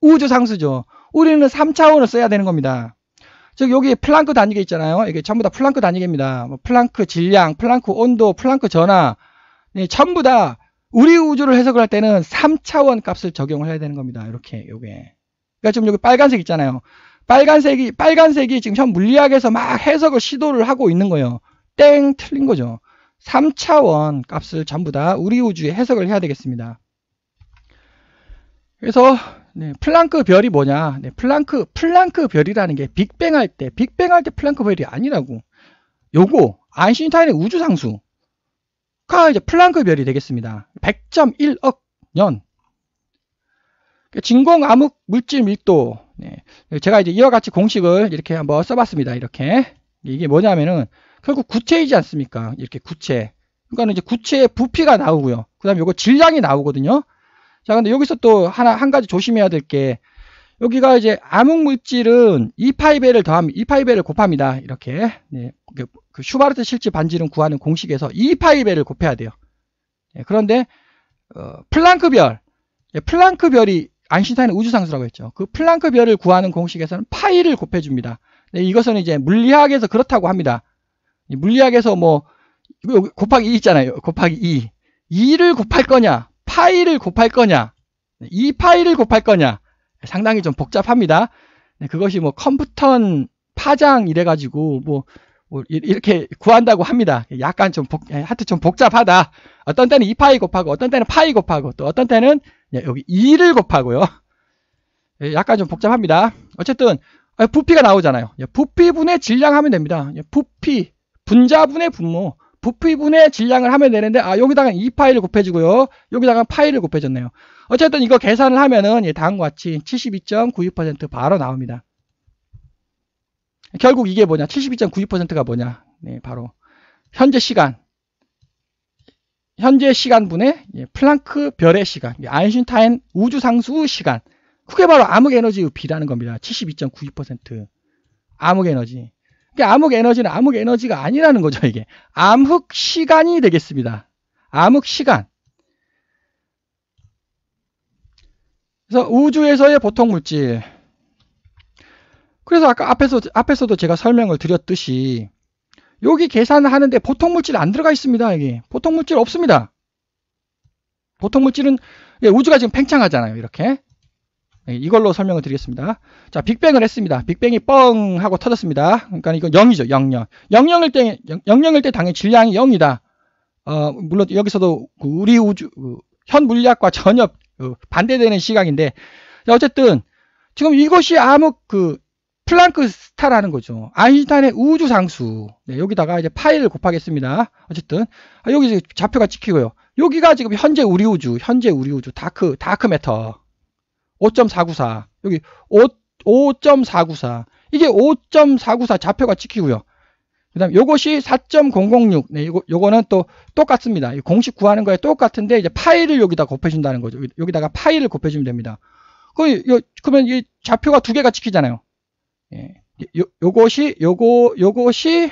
우주상수죠. 우리는 3차원을 써야 되는 겁니다. 즉 여기 플랑크 단위계 있잖아요. 이게 전부 다 플랑크 단위계입니다. 플랑크 질량, 플랑크 온도, 플랑크 전하, 전부 다 우리 우주를 해석을 할 때는 3차원 값을 적용을 해야 되는 겁니다. 이렇게 요게. 그러니까 지금 여기 빨간색 있잖아요. 빨간색이 지금 현 물리학에서 막 해석을 시도를 하고 있는 거예요. 땡 틀린 거죠. 3차원 값을 전부 다 우리 우주에 해석을 해야 되겠습니다. 그래서 플랑크 별이 뭐냐? 플랑크 별이라는 게 빅뱅 할 때 플랑크 별이 아니라고. 요거 아인슈타인의 우주상수가 이제 플랑크 별이 되겠습니다. 100.1억 년. 진공 암흑 물질 밀도. 제가 이제 이와 같이 공식을 이렇게 한번 써봤습니다. 이렇게. 이게 뭐냐면은 결국 구체이지 않습니까? 이렇게 구체. 그러니까 이제 구체의 부피가 나오고요. 그 다음에 요거 질량이 나오거든요. 자, 근데 여기서 또 한 가지 조심해야 될 게, 여기가 이제 암흑물질은 2파이배를 더하면 2파이배를 곱합니다. 이렇게. 그 슈바르트 실질 반지름 구하는 공식에서 2파이배를 곱해야 돼요. 그런데, 플랑크 별이 아인슈타인의 우주상수라고 했죠. 그 플랑크 별을 구하는 공식에서는 파이를 곱해줍니다. 이것은 이제 물리학에서 그렇다고 합니다. 물리학에서 뭐, 곱하기 2 있잖아요. 곱하기 2. 2를 곱할 거냐, 파이를 곱할 거냐, 2파이를 곱할 거냐. 상당히 좀 복잡합니다. 그것이 뭐 컴퓨턴 파장 이래가지고 뭐 이렇게 구한다고 합니다. 약간 하여튼 좀 복잡하다. 어떤 때는 2파이 곱하고, 어떤 때는 파이 곱하고, 또 어떤 때는 여기 2를 곱하고요. 약간 좀 복잡합니다. 어쨌든 부피가 나오잖아요. 부피분의 질량 하면 됩니다. 부피, 분자분의 분모, 부피분의 질량을 하면 되는데, 여기다가 2파이를 곱해주고요. 여기다가 파이를 곱해줬네요. 어쨌든 이거 계산을 하면은 다음과 같이 72.96% 바로 나옵니다. 결국 이게 뭐냐? 72.96%가 뭐냐? 바로 현재 시간분의 플랑크 별의 시간, 아인슈타인 우주상수 시간. 그게 바로 암흑에너지의 비라는 겁니다. 72.96%. 암흑에너지. 그러니까 암흑에너지는 암흑에너지가 아니라는 거죠. 이게 암흑시간이 되겠습니다. 암흑시간. 그래서 우주에서의 보통물질. 그래서 아까 앞에서도 제가 설명을 드렸듯이 여기 계산을 하는데 보통물질 안 들어가 있습니다. 여기 보통물질 없습니다. 보통물질은 우주가 지금 팽창하잖아요. 이렇게. 이걸로 설명을 드리겠습니다. 자, 빅뱅을 했습니다. 빅뱅이 뻥 하고 터졌습니다. 그러니까 이건 0이죠. 0일 때 당연히 질량이 0이다. 물론 여기서도 우리 우주 현 물리학과 전혀 반대되는 시각인데, 어쨌든 지금 이것이 암흑 플랑크 스타라는 거죠. 아인슈타인의 우주상수. 여기다가 이제 파이를 곱하겠습니다. 어쨌든 여기 좌표가 찍히고요. 여기가 지금 현재 우리 우주 다크 매터 5.494. 여기 5.494. 이게 5.494 좌표가 찍히고요. 그 다음 요것이 4.006. 요거는 또 똑같습니다. 공식 구하는 거에 똑같은데 이제 파이를 여기다 곱해준다는 거죠. 여기다가 파이를 곱해주면 됩니다. 그러면 이 좌표가 두 개가 찍히잖아요. 요것이 요것이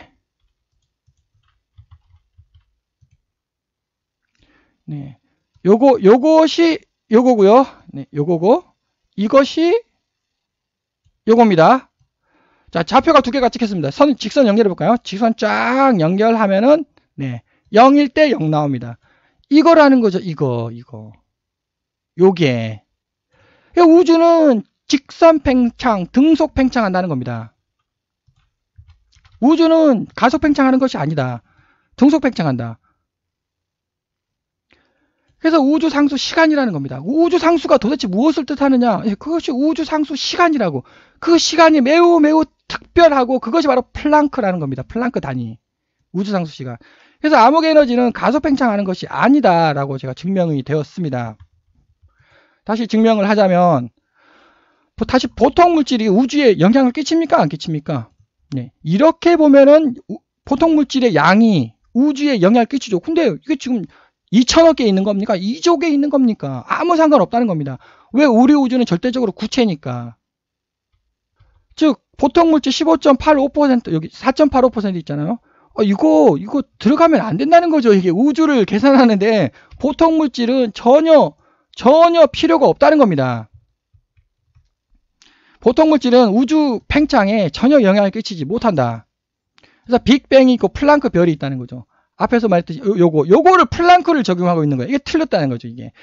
요거고요. 요거고 이것이 요겁니다. 자, 좌표가 두 개가 찍혔습니다. 직선 연결해 볼까요? 직선 쫙 연결하면은 0일 때 0 나옵니다. 이거라는 거죠. 이거. 요게. 우주는 직선 팽창, 등속 팽창한다는 겁니다. 우주는 가속 팽창하는 것이 아니다. 등속 팽창한다. 그래서 우주 상수 시간이라는 겁니다. 우주 상수가 도대체 무엇을 뜻하느냐? 그것이 우주 상수 시간이라고. 그 시간이 매우 매우 특별하고 그것이 바로 플랑크라는 겁니다. 플랑크 단위. 우주 상수 시간. 그래서 암흑 에너지는 가속 팽창하는 것이 아니다라고 제가 증명이 되었습니다. 다시 증명을 하자면 다시 보통 물질이 우주에 영향을 끼칩니까? 안 끼칩니까? 네. 이렇게 보면은 보통 물질의 양이 우주에 영향을 끼치죠. 근데 이게 지금 2천억 개 있는 겁니까? 2조 개 있는 겁니까? 아무 상관없다는 겁니다. 왜? 우리 우주는 절대적으로 구체니까. 즉 보통 물질 15.85% 여기 4.85% 있잖아요. 이거 들어가면 안 된다는 거죠. 이게 우주를 계산하는데 보통 물질은 전혀 필요가 없다는 겁니다. 보통 물질은 우주 팽창에 전혀 영향을 끼치지 못한다. 그래서 빅뱅이 있고 플랑크 별이 있다는 거죠. 앞에서 말했듯이 요거를 플랑크를 적용하고 있는 거예요. 이게 틀렸다는 거죠. 이게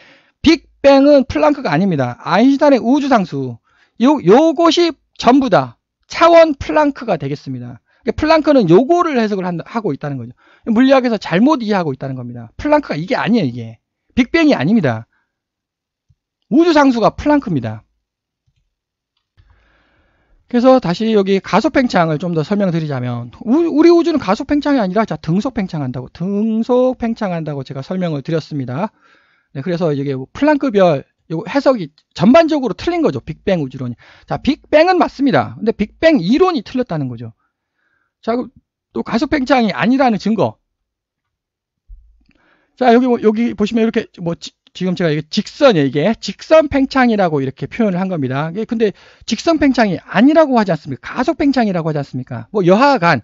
빅뱅은 플랑크가 아닙니다. 아인슈타인의 우주상수. 요것이 전부 다 차원 플랑크가 되겠습니다. 플랑크는 요거를 해석을 하고 있다는 거죠. 물리학에서 잘못 이해하고 있다는 겁니다. 플랑크가 이게 아니에요. 이게 빅뱅이 아닙니다. 우주상수가 플랑크입니다. 그래서 다시 여기 가속 팽창을 좀 더 설명드리자면 우리 우주는 가속 팽창이 아니라 등속 팽창한다고 제가 설명을 드렸습니다. 네, 그래서 이게 플랑크별 해석이 전반적으로 틀린 거죠. 빅뱅 우주론이. 자, 빅뱅은 맞습니다. 근데 빅뱅 이론이 틀렸다는 거죠. 자, 또 가속 팽창이 아니라는 증거. 자, 여기 보시면 이렇게 지금 제가 이게 직선이에요. 이게 직선 팽창이라고 이렇게 표현을 한 겁니다. 근데 직선 팽창이 아니라고 하지 않습니까? 가속 팽창이라고 하지 않습니까? 여하간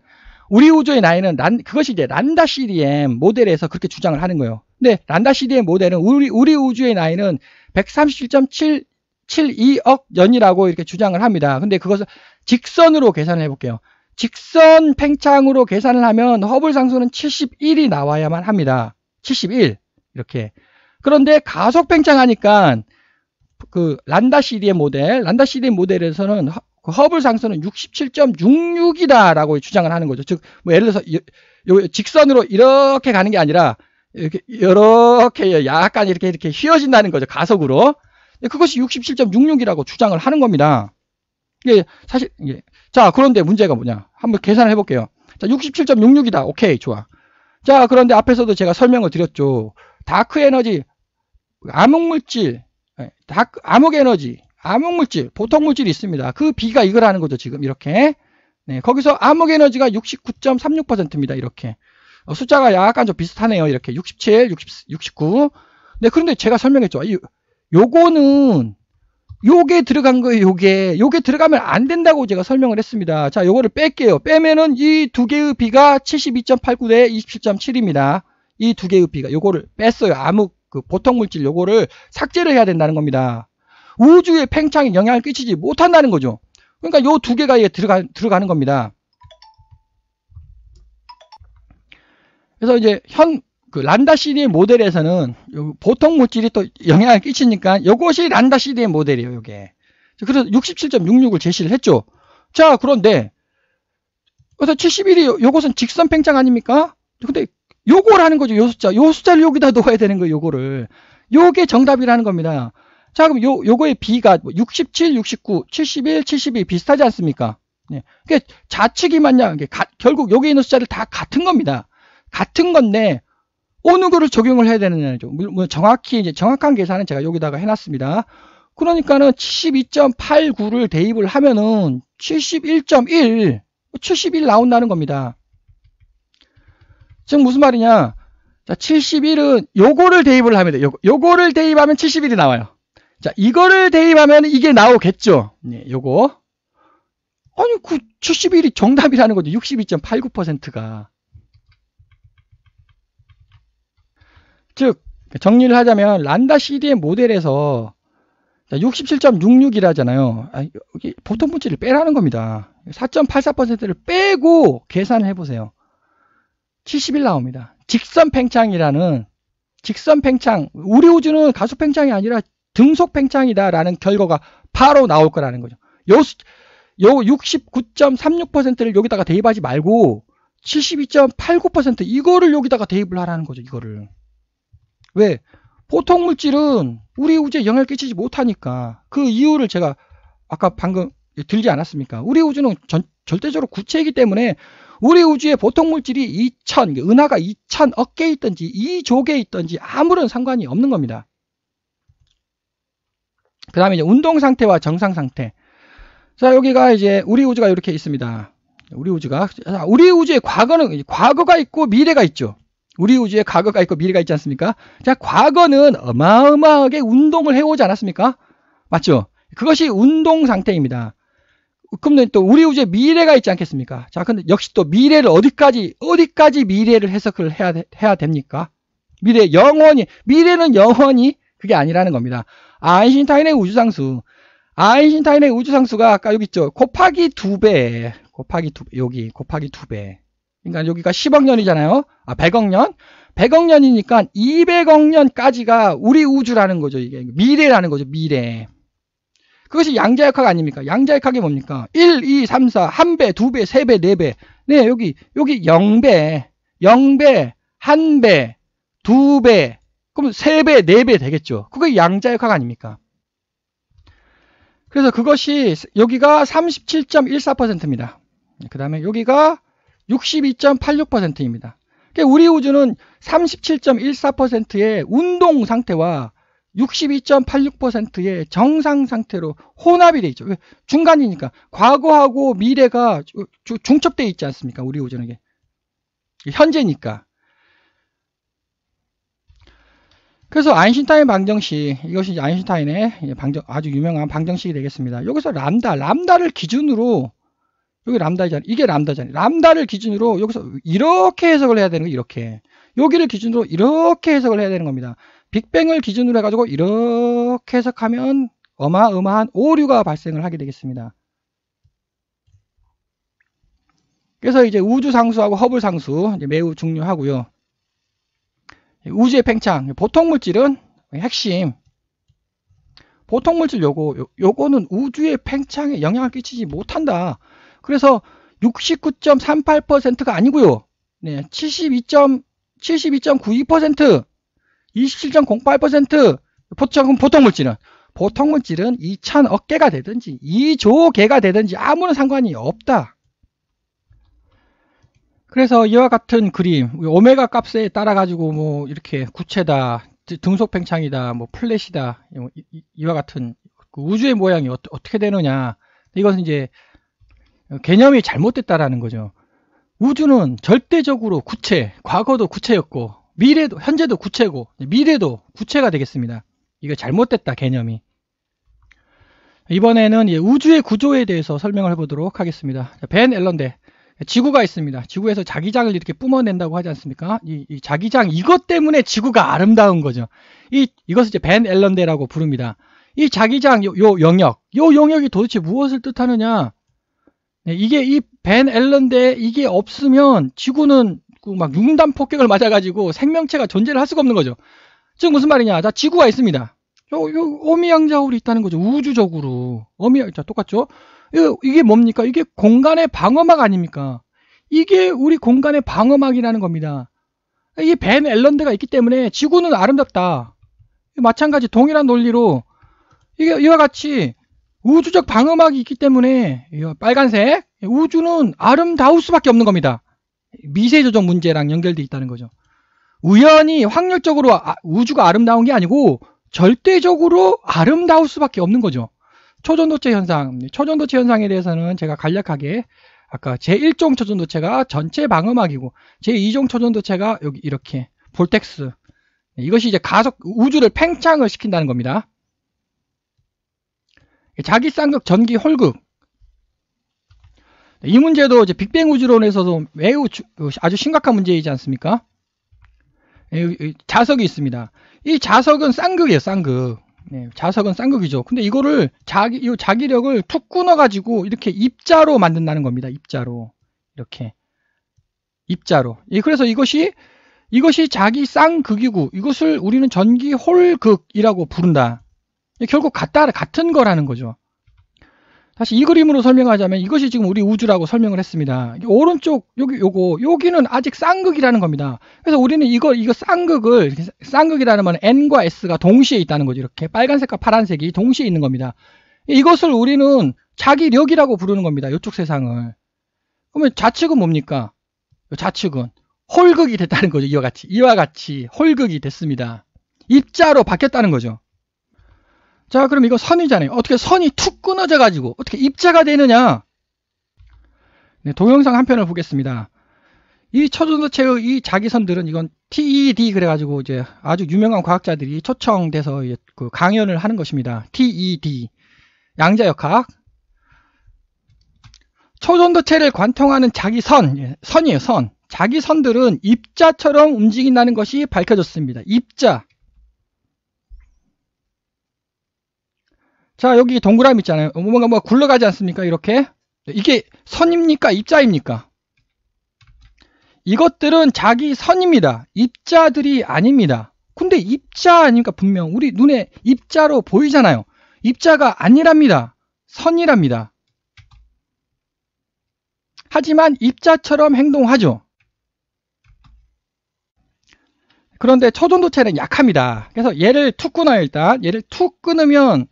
우리 우주의 나이는 그것이 이제 란다 CDM 모델에서 그렇게 주장을 하는 거예요. 근데 란다 CDM 모델은 우리 우주의 나이는 137.772억 년이라고 이렇게 주장을 합니다. 근데 그것을 직선으로 계산을 해볼게요. 직선 팽창으로 계산을 하면 허블 상수는 71이 나와야만 합니다. 71 이렇게. 그런데 가속 팽창하니까 그 란다 CDM 모델에서는 허블 상수는 67.66이다 라고 주장을 하는 거죠. 즉 예를 들어서 직선으로 이렇게 가는 게 아니라 이렇게 약간 이렇게 휘어진다는 거죠. 가속으로. 그것이 67.66이라고 주장을 하는 겁니다. 이게 사실 자, 그런데 문제가 뭐냐? 한번 계산을 해볼게요. 자, 67.66이다. 오케이, 좋아. 자, 그런데 앞에서도 제가 설명을 드렸죠. 다크 에너지, 암흑물질, 암흑물질, 보통 물질이 있습니다. 그 B가 이거라는 거죠, 지금 이렇게. 네, 거기서 암흑에너지가 69.36%입니다, 이렇게. 숫자가 약간 좀 비슷하네요, 이렇게. 67, 69. 네, 그런데 제가 설명했죠. 요거는, 요게 들어간 거예요, 요게 들어가면 안 된다고 제가 설명을 했습니다. 자, 요거를 뺄게요. 빼면은 이 두 개의 B가 72.89 대 27.7입니다. 이 두 개의 B가, 요거를 뺐어요. 보통 물질 요거를 삭제를 해야 된다는 겁니다. 우주의 팽창에 영향을 끼치지 못한다는 거죠. 그러니까 요 두 개가 들어가는 겁니다. 그래서 이제 란다 CDM 모델에서는 보통 물질이 또 영향을 끼치니까 요것이 란다 CDM 모델이에요, 요게. 그래서 67.66을 제시를 했죠. 자, 그런데 그래서 71이 요것은 직선 팽창 아닙니까? 근데 요거라는 거죠. 요 숫자를 여기다 넣어야 되는 거예요, 요거를. 요게 정답이라는 겁니다. 자, 그럼 요거의 B가 67, 69, 71, 72 비슷하지 않습니까? 네. 그게 좌측이 맞냐? 결국 여기 있는 숫자를 다 같은 겁니다. 같은 건데 어느 거를 적용을 해야 되느냐죠. 물론 정확히 이제 정확한 계산은 제가 여기다가 해놨습니다. 그러니까는 72.89를 대입을 하면은 71.1 나온다는 겁니다. 즉 무슨 말이냐? 자, 71은 요거를 대입을 하면 돼요. 요거를 대입하면 71이 나와요. 자, 이거를 대입하면 이게 나오겠죠. 네, 요거. 아니, 71이 정답이라는 거죠. 62.89%가. 즉, 정리를 하자면, 란다 CDM 모델에서 67.66이라잖아요. 여기 보통 물질을 빼라는 겁니다. 4.84%를 빼고 계산을 해보세요. 71 나옵니다. 직선 팽창, 우리 우주는 가속 팽창이 아니라 등속 팽창이다라는 결과가 바로 나올 거라는 거죠. 요 69.36%를 여기다가 대입하지 말고 72.89% 이거를 여기다가 대입을 하라는 거죠. 이거를. 왜? 보통 물질은 우리 우주에 영향을 끼치지 못하니까 그 이유를 제가 아까 방금 들지 않았습니까? 우리 우주는 절대적으로 구체이기 때문에 우리 우주에 보통 물질이 2000, 은하가 2000억 개 있든지 2조 개 있든지 아무런 상관이 없는 겁니다. 그 다음에 이제 운동 상태와 정상 상태. 자, 여기가 이제 우리 우주가 이렇게 있습니다. 우리 우주의 과거가 있고 미래가 있죠. 우리 우주에 과거가 있고 미래가 있지 않습니까? 자, 과거는 어마어마하게 운동을 해오지 않았습니까? 맞죠? 그것이 운동 상태입니다. 그럼 또 우리 우주에 미래가 있지 않겠습니까? 자, 근데 역시 또 미래를 어디까지 미래를 해석을 해야 됩니까? 미래는 영원히 그게 아니라는 겁니다. 아인슈타인의 우주상수가 아까 여기 있죠. 곱하기 2배. 여기 곱하기 2배. 그러니까 여기가 10억 년이잖아요. 100억 년. 100억 년이니까 200억 년까지가 우리 우주라는 거죠. 이게 미래라는 거죠. 미래. 그것이 양자역학 아닙니까? 양자역학이 뭡니까? 1, 2, 3, 4, 1배, 2배, 3배, 4배. 네, 여기 0배, 1배, 2배. 그럼 3배, 4배 되겠죠. 그게 양자역학 아닙니까? 그래서 그것이 여기가 37.14%입니다. 그 다음에 여기가 62.86%입니다. 그러니까 우리 우주는 37.14%의 운동 상태와 62.86%의 정상 상태로 혼합이 되어 있죠. 중간이니까 과거하고 미래가 중첩되어 있지 않습니까? 우리 우주는 이게 현재니까. 그래서 아인슈타인 방정식, 이것이 아인슈타인의 아주 유명한 방정식이 되겠습니다. 여기서 람다를 기준으로, 여기 람다잖아요. 이게 람다잖아요. 람다를 기준으로 여기서 이렇게 해석을 해야 되는 거예요. 이렇게. 여기를 기준으로 이렇게 해석을 해야 되는 겁니다. 빅뱅을 기준으로 해가지고 이렇게 해석하면 어마어마한 오류가 발생을 하게 되겠습니다. 그래서 이제 우주상수하고 허블상수 매우 중요하고요. 우주의 팽창, 보통 물질은 핵심. 보통 물질 요거는 우주의 팽창에 영향을 끼치지 못한다. 그래서 69.38%가 아니고요. 네, 72.92%, 27.08%. 보통 물질은 2000억 개가 되든지 2조 개가 되든지 아무런 상관이 없다. 그래서 이와 같은 그림, 오메가 값에 따라 가지고 뭐 이렇게 구체다, 등속 팽창이다, 뭐 플랫이다, 이와 같은 그 우주의 모양이 어떻게 되느냐, 이것은 이제 개념이 잘못됐다라는 거죠. 우주는 절대적으로 구체, 과거도 구체였고 현재도 구체고 미래도 구체가 되겠습니다. 이거 잘못됐다, 개념이. 이번에는 우주의 구조에 대해서 설명을 해보도록 하겠습니다. 벤 앨런대. 지구가 있습니다. 지구에서 자기장을 이렇게 뿜어낸다고 하지 않습니까? 이 자기장, 이것 때문에 지구가 아름다운 거죠. 이것을 이제 벤 앨런대라고 부릅니다. 이 자기장, 요 영역이 도대체 무엇을 뜻하느냐? 네, 이 벤 앨런대, 이게 없으면 지구는 막 융단 폭격을 맞아가지고 생명체가 존재를 할 수가 없는 거죠. 즉 무슨 말이냐? 자, 지구가 있습니다. 어미양자울이 있다는 거죠. 우주적으로. 자, 똑같죠? 이게 뭡니까? 이게 공간의 방어막 아닙니까? 이게 우리 공간의 방어막이라는 겁니다. 이 벤 앨런대가 있기 때문에 지구는 아름답다. 마찬가지 동일한 논리로 이게 이와 같이 우주적 방어막이 있기 때문에 빨간색 우주는 아름다울 수밖에 없는 겁니다. 미세 조정 문제랑 연결되어 있다는 거죠. 우연히 확률적으로 우주가 아름다운 게 아니고 절대적으로 아름다울 수밖에 없는 거죠. 초전도체 현상에 대해서는 제가 간략하게 아까 제1종 초전도체가 전체 방어막이고 제2종 초전도체가 여기 이렇게 볼텍스, 이것이 이제 우주를 팽창을 시킨다는 겁니다. 자기 쌍극 전기 홀극, 이 문제도 이제 빅뱅 우주론에서도 매우 아주 심각한 문제이지 않습니까? 자석이 있습니다. 이 자석은 쌍극이에요, 쌍극. 네, 자석은 쌍극이죠. 근데 이거를 이 자기력을 툭 끊어가지고 이렇게 입자로 만든다는 겁니다. 입자로. 이렇게. 입자로. 그래서 이것이 자기 쌍극이고 이것을 우리는 전기 홀극이라고 부른다. 결국 같은 거라는 거죠. 다시 이 그림으로 설명하자면 이것이 지금 우리 우주라고 설명을 했습니다. 오른쪽 여기는 아직 쌍극이라는 겁니다. 그래서 우리는 이거 쌍극이라는 건 n과 s가 동시에 있다는 거죠. 이렇게 빨간색과 파란색이 동시에 있는 겁니다. 이것을 우리는 자기력이라고 부르는 겁니다. 이쪽 세상을. 그러면 좌측은 뭡니까? 좌측은 홀극이 됐다는 거죠. 이와 같이 홀극이 됐습니다. 입자로 바뀌었다는 거죠. 자, 그럼 이거 선이잖아요. 어떻게 선이 툭 끊어져 가지고 어떻게 입자가 되느냐? 네, 동영상 한 편을 보겠습니다. 이 초전도체의 이 자기선들은 이건 TED 그래가지고 이제 아주 유명한 과학자들이 초청돼서 그 강연을 하는 것입니다. TED 양자역학. 초전도체를 관통하는 자기선, 선이에요, 선. 자기선들은 입자처럼 움직인다는 것이 밝혀졌습니다. 입자. 자, 여기 동그라미 있잖아요. 뭔가 굴러가지 않습니까? 이렇게. 이게 선입니까? 입자입니까? 이것들은 자기선입니다. 입자들이 아닙니다. 근데 입자 아닙니까? 분명 우리 눈에 입자로 보이잖아요. 입자가 아니랍니다. 선이랍니다. 하지만 입자처럼 행동하죠. 그런데 초전도체는 약합니다. 그래서 얘를 툭 끊어요. 일단 얘를 툭 끊으면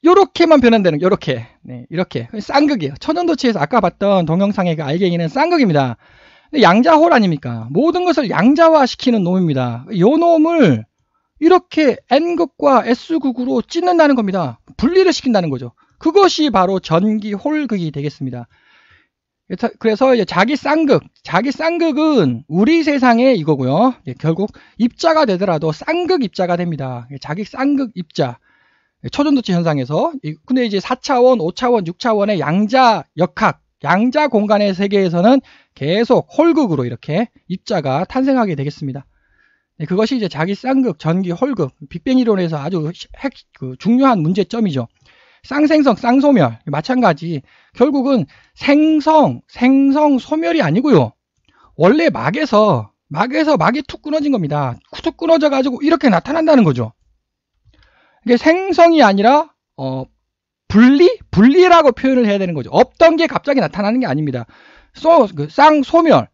요렇게만 변환되는, 요렇게. 네, 이렇게. 쌍극이에요. 초전도체에서 아까 봤던 동영상의 그 알갱이는 쌍극입니다. 근데 양자홀 아닙니까? 모든 것을 양자화 시키는 놈입니다. 요 놈을 이렇게 N극과 S극으로 찢는다는 겁니다. 분리를 시킨다는 거죠. 그것이 바로 전기홀극이 되겠습니다. 그래서 이제 자기 쌍극은 우리 세상에 이거고요. 결국 입자가 되더라도 쌍극 입자가 됩니다. 자기 쌍극 입자. 초전도체 현상에서. 근데 이제 4차원, 5차원, 6차원의 양자 역학, 양자 공간의 세계에서는 계속 홀극으로 이렇게 입자가 탄생하게 되겠습니다. 그것이 이제 자기 쌍극, 전기 홀극, 빅뱅 이론에서 아주 중요한 문제점이죠. 쌍생성, 쌍소멸 마찬가지. 결국은 생성, 소멸이 아니고요. 원래 막에서 막이 툭 끊어진 겁니다. 툭 끊어져 가지고 이렇게 나타난다는 거죠. 이게 생성이 아니라 분리라고 표현을 해야 되는 거죠. 없던 게 갑자기 나타나는 게 아닙니다. 소멸,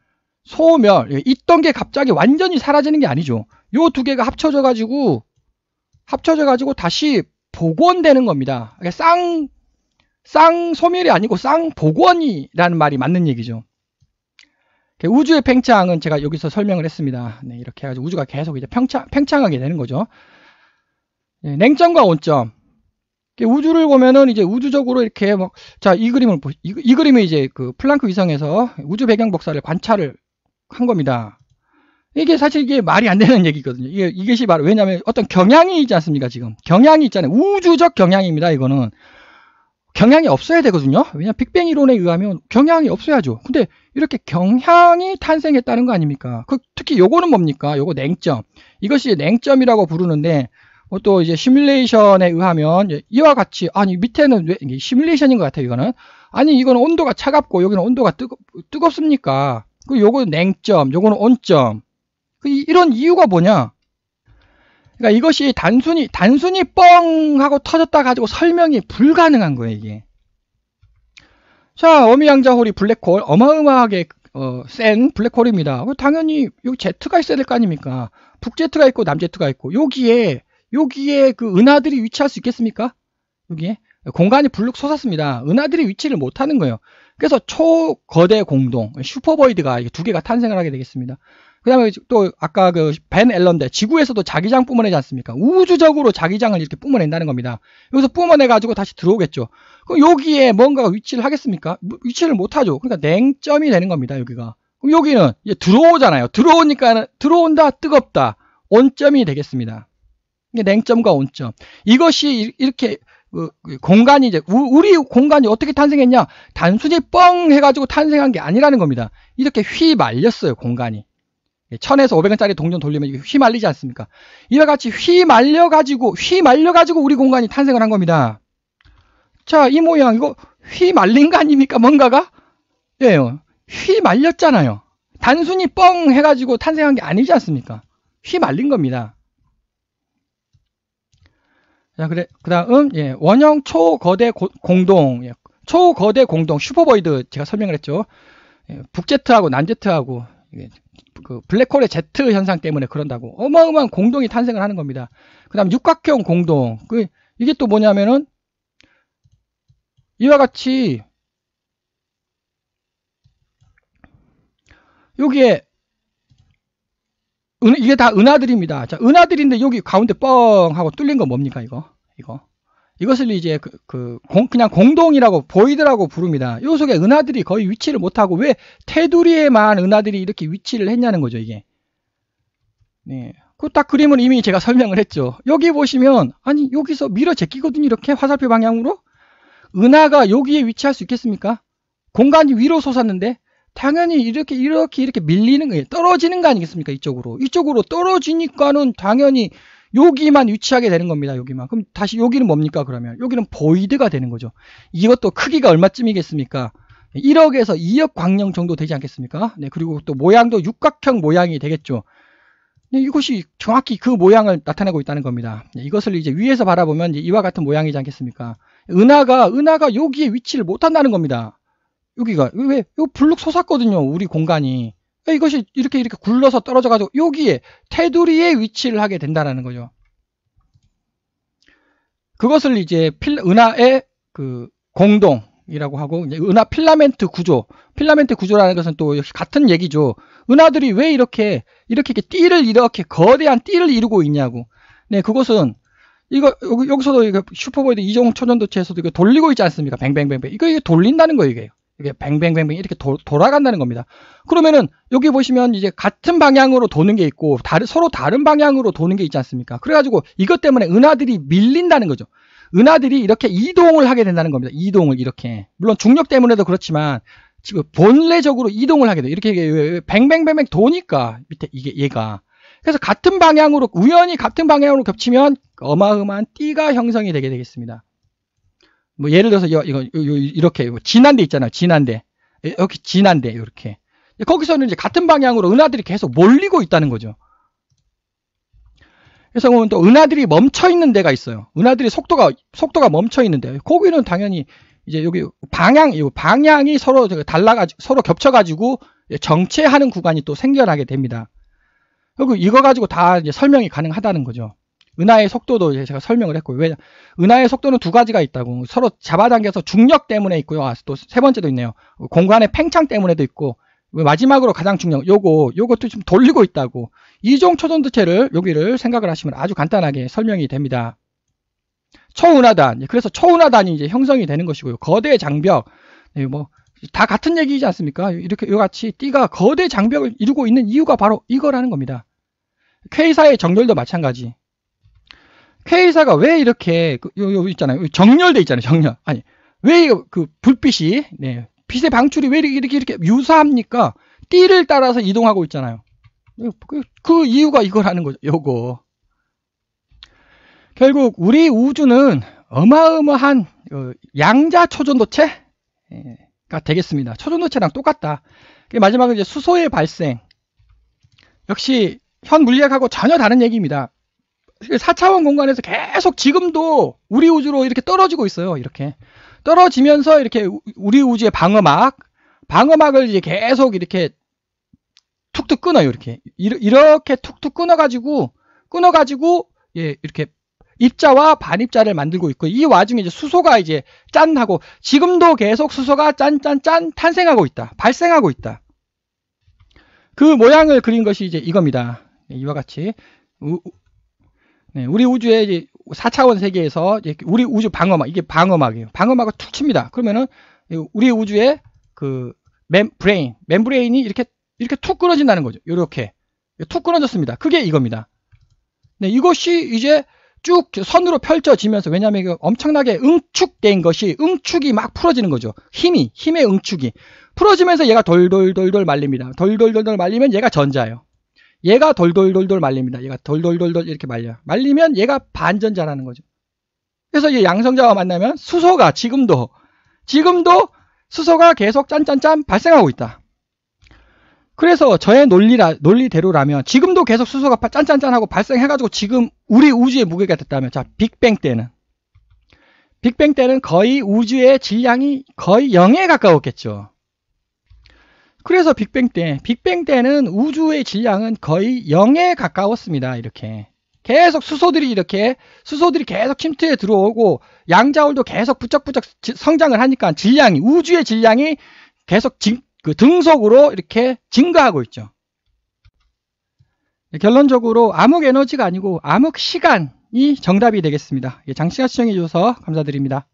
있던 게 갑자기 완전히 사라지는 게 아니죠. 요 두 개가 합쳐져 가지고 다시 복원되는 겁니다. 쌍소멸이 아니고 쌍복원이라는 말이 맞는 얘기죠. 우주의 팽창은 제가 여기서 설명을 했습니다. 네, 이렇게 해가지고 우주가 계속 이제 팽창하게 되는 거죠. 네, 냉점과 온점. 우주를 보면은 이제 우주적으로 이렇게 자, 이 그림을 이제 그 플랑크 위성에서 우주 배경 복사를 관찰을 한 겁니다. 이게 사실 이게 말이 안 되는 얘기거든요. 이것이 바로 왜냐하면 어떤 경향이 있지 않습니까? 지금 경향이 있잖아요. 우주적 경향입니다. 이거는 경향이 없어야 되거든요. 왜냐하면 빅뱅 이론에 의하면 경향이 없어야죠. 근데 이렇게 경향이 탄생했다는 거 아닙니까? 특히 요거는 뭡니까? 요거 냉점. 이것이 냉점이라고 부르는데 또 이제 시뮬레이션에 의하면 이와 같이, 아니 밑에는 왜 이게 시뮬레이션인 것 같아요. 이거는 아니 이거는 온도가 차갑고 여기는 온도가 뜨겁습니까? 요거는 냉점, 요거는 온점. 이런 이유가 뭐냐? 그러니까 이것이 단순히 뻥 하고 터졌다 가지고 설명이 불가능한 거예요, 이게. 자, 어미양자홀이 블랙홀, 어마어마하게 센 블랙홀입니다. 당연히 여기 Z가 있어야 될 거 아닙니까? 북Z가 있고 남Z가 있고 여기에 그 은하들이 위치할 수 있겠습니까? 여기에 공간이 불룩 솟았습니다. 은하들이 위치를 못하는 거예요. 그래서 초거대 공동 슈퍼보이드가 두 개가 탄생을 하게 되겠습니다. 그 다음에 또 아까 그 벤 앨런대 지구에서도 자기장 뿜어내지 않습니까? 우주적으로 자기장을 이렇게 뿜어낸다는 겁니다. 여기서 뿜어내 가지고 다시 들어오겠죠. 그럼 여기에 뭔가가 위치를 하겠습니까? 위치를 못하죠. 그러니까 냉점이 되는 겁니다. 여기가. 그럼 여기는 이제 들어오잖아요. 들어온다, 뜨겁다, 온점이 되겠습니다. 이게 냉점과 온점. 이것이 이렇게 공간이 이제 우리 공간이 어떻게 탄생했냐? 단순히 뻥 해가지고 탄생한 게 아니라는 겁니다. 이렇게 휘말렸어요, 공간이. 1000에서 500원짜리 동전 돌리면 이게 휘말리지 않습니까? 이와 같이 휘말려가지고 우리 공간이 탄생을 한 겁니다. 자, 이 모양, 이거 휘말린 거 아닙니까? 뭔가가? 예, 휘말렸잖아요. 단순히 뻥 해가지고 탄생한 게 아니지 않습니까? 휘말린 겁니다. 자, 그래, 그 다음, 예, 원형 초거대 공동, 예, 초거대 공동, 슈퍼보이드 제가 설명을 했죠. 예, 북제트하고 남제트하고, 예, 그 블랙홀의 제트 현상 때문에 그런다고 어마어마한 공동이 탄생을 하는 겁니다. 그 다음 육각형 공동, 이게 또 뭐냐면은, 이와 같이, 여기에, 이게 다 은하들입니다. 자, 은하들인데 여기 가운데 뻥 하고 뚫린 건 뭡니까, 이거? 이것을 이제 그냥 공동이라고, 보이드라고 부릅니다. 요 속에 은하들이 거의 위치를 못하고 왜 테두리에만 은하들이 이렇게 위치를 했냐는 거죠, 이게. 네. 그 딱 그림은 이미 제가 설명을 했죠. 여기 보시면, 아니, 여기서 밀어 제끼거든요, 이렇게 화살표 방향으로. 은하가 여기에 위치할 수 있겠습니까? 공간이 위로 솟았는데, 당연히 이렇게 밀리는 거예요. 떨어지는 거 아니겠습니까? 이쪽으로 떨어지니까는 당연히 여기만 위치하게 되는 겁니다. 여기만. 그럼 다시 여기는 뭡니까? 그러면 여기는 보이드가 되는 거죠. 이것도 크기가 얼마쯤이겠습니까? 1억에서 2억 광령 정도 되지 않겠습니까? 네, 그리고 또 모양도 육각형 모양이 되겠죠. 네, 이것이 정확히 그 모양을 나타내고 있다는 겁니다. 네, 이것을 이제 위에서 바라보면 이제 이와 같은 모양이지 않겠습니까? 은하가 여기에 위치를 못한다는 겁니다. 여기가 왜 요 불룩 솟았거든요, 우리 공간이. 이것이 이렇게 굴러서 떨어져가지고 여기에 테두리에 위치를 하게 된다는 거죠. 그것을 이제 은하의 그 공동이라고 하고, 이제 은하 필라멘트 구조라는 것은 또 같은 얘기죠. 은하들이 왜 이렇게 거대한 띠를 이루고 있냐고. 네, 그것은 여기서도 슈퍼보이드 이종 초전도체에서도 이거 돌리고 있지 않습니까? 뱅뱅뱅뱅. 이게 돌린다는 거예요, 이게 뱅뱅뱅뱅 이렇게 돌아간다는 겁니다. 그러면은 여기 보시면 이제 같은 방향으로 도는 게 있고 서로 다른 방향으로 도는 게 있지 않습니까? 그래가지고 이것 때문에 은하들이 밀린다는 거죠. 은하들이 이렇게 이동을 하게 된다는 겁니다. 이동을 이렇게. 물론 중력 때문에도 그렇지만 지금 본래적으로 이동을 하게 돼요. 이렇게 뱅뱅뱅뱅 도니까 밑에 얘가. 그래서 우연히 같은 방향으로 겹치면 어마어마한 띠가 형성이 되게 되겠습니다. 뭐 예를 들어서 이렇게 진한데 있잖아요. 진한데 이렇게 진한데 이렇게 거기서는 이제 같은 방향으로 은하들이 계속 몰리고 있다는 거죠. 그래서 또 은하들이 멈춰 있는 데가 있어요. 은하들이 속도가 멈춰 있는데 거기는 당연히 이제 여기 방향이 서로 달라가지고 서로 겹쳐가지고 정체하는 구간이 또 생겨나게 됩니다. 그리고 이거 가지고 다 이제 설명이 가능하다는 거죠. 은하의 속도도 제가 설명을 했고요. 왜 은하의 속도는 두 가지가 있다고. 서로 잡아당겨서 중력 때문에 있고요. 또 세 번째도 있네요. 공간의 팽창 때문에도 있고, 마지막으로 가장 중요한 요것도 좀 돌리고 있다고. 이종 초전도체를 여기를 생각을 하시면 아주 간단하게 설명이 됩니다. 초은하단. 그래서 초은하단이 이제 형성이 되는 것이고요. 거대 장벽. 뭐 다 같은 얘기이지 않습니까? 이렇게 요같이 띠가 거대 장벽을 이루고 있는 이유가 바로 이거라는 겁니다. K사의 정렬도 마찬가지. K사가 왜 이렇게 있잖아요. 정렬돼 있잖아요. 정렬. 아니 왜 그 불빛이 빛의 방출이 왜 이렇게 유사합니까? 띠를 따라서 이동하고 있잖아요. 그 이유가 이거라는 거죠. 요거. 결국 우리 우주는 어마어마한 양자 초전도체가 되겠습니다. 초전도체랑 똑같다. 마지막으로 이제 수소의 발생. 역시 현 물리학하고 전혀 다른 얘기입니다. 4차원 공간에서 계속 지금도 우리 우주로 이렇게 떨어지고 있어요. 이렇게 떨어지면서 이렇게 우리 우주의 방어막을 이제 계속 이렇게 툭툭 끊어요. 이렇게 툭툭 끊어가지고 이렇게 입자와 반입자를 만들고 있고, 이 와중에 이제 수소가 이제 짠 하고, 지금도 계속 수소가 짠 탄생하고 있다. 발생하고 있다. 그 모양을 그린 것이 이제 이겁니다. 이와 같이. 우리 우주의 이제 4차원 세계에서 우리 우주 방어막, 이게 방어막이에요. 방어막을 툭 칩니다. 그러면은 우리 우주의 그 멤브레인이 이렇게 툭 끊어진다는 거죠. 이렇게 툭 끊어졌습니다. 그게 이겁니다. 이것이 이제 쭉 선으로 펼쳐지면서, 왜냐하면 이거 엄청나게 응축된 것이, 응축이 막 풀어지는 거죠. 힘의 응축이 풀어지면서 얘가 돌돌돌돌 말립니다. 돌돌돌돌 말리면 얘가 전자예요. 얘가 돌돌돌돌 말립니다. 얘가 돌돌돌돌 이렇게 말리면 얘가 반전자라는 거죠. 그래서 이 양성자와 만나면 수소가 지금도 수소가 계속 짠짠짠 발생하고 있다. 그래서 저의 논리대로라면 지금도 계속 수소가 짠짠짠하고 발생해가지고 지금 우리 우주의 무게가 됐다면, 자, 빅뱅 때는 거의 우주의 질량이 거의 0에 가까웠겠죠. 그래서 빅뱅 때는 우주의 질량은 거의 0에 가까웠습니다. 이렇게 계속 수소들이 계속 침투해 들어오고 양자월도 계속 부쩍부쩍 성장을 하니까 우주의 질량이 계속 등속으로 이렇게 증가하고 있죠. 결론적으로 암흑 에너지가 아니고 암흑 시간이 정답이 되겠습니다. 장시간 시청해 주셔서 감사드립니다.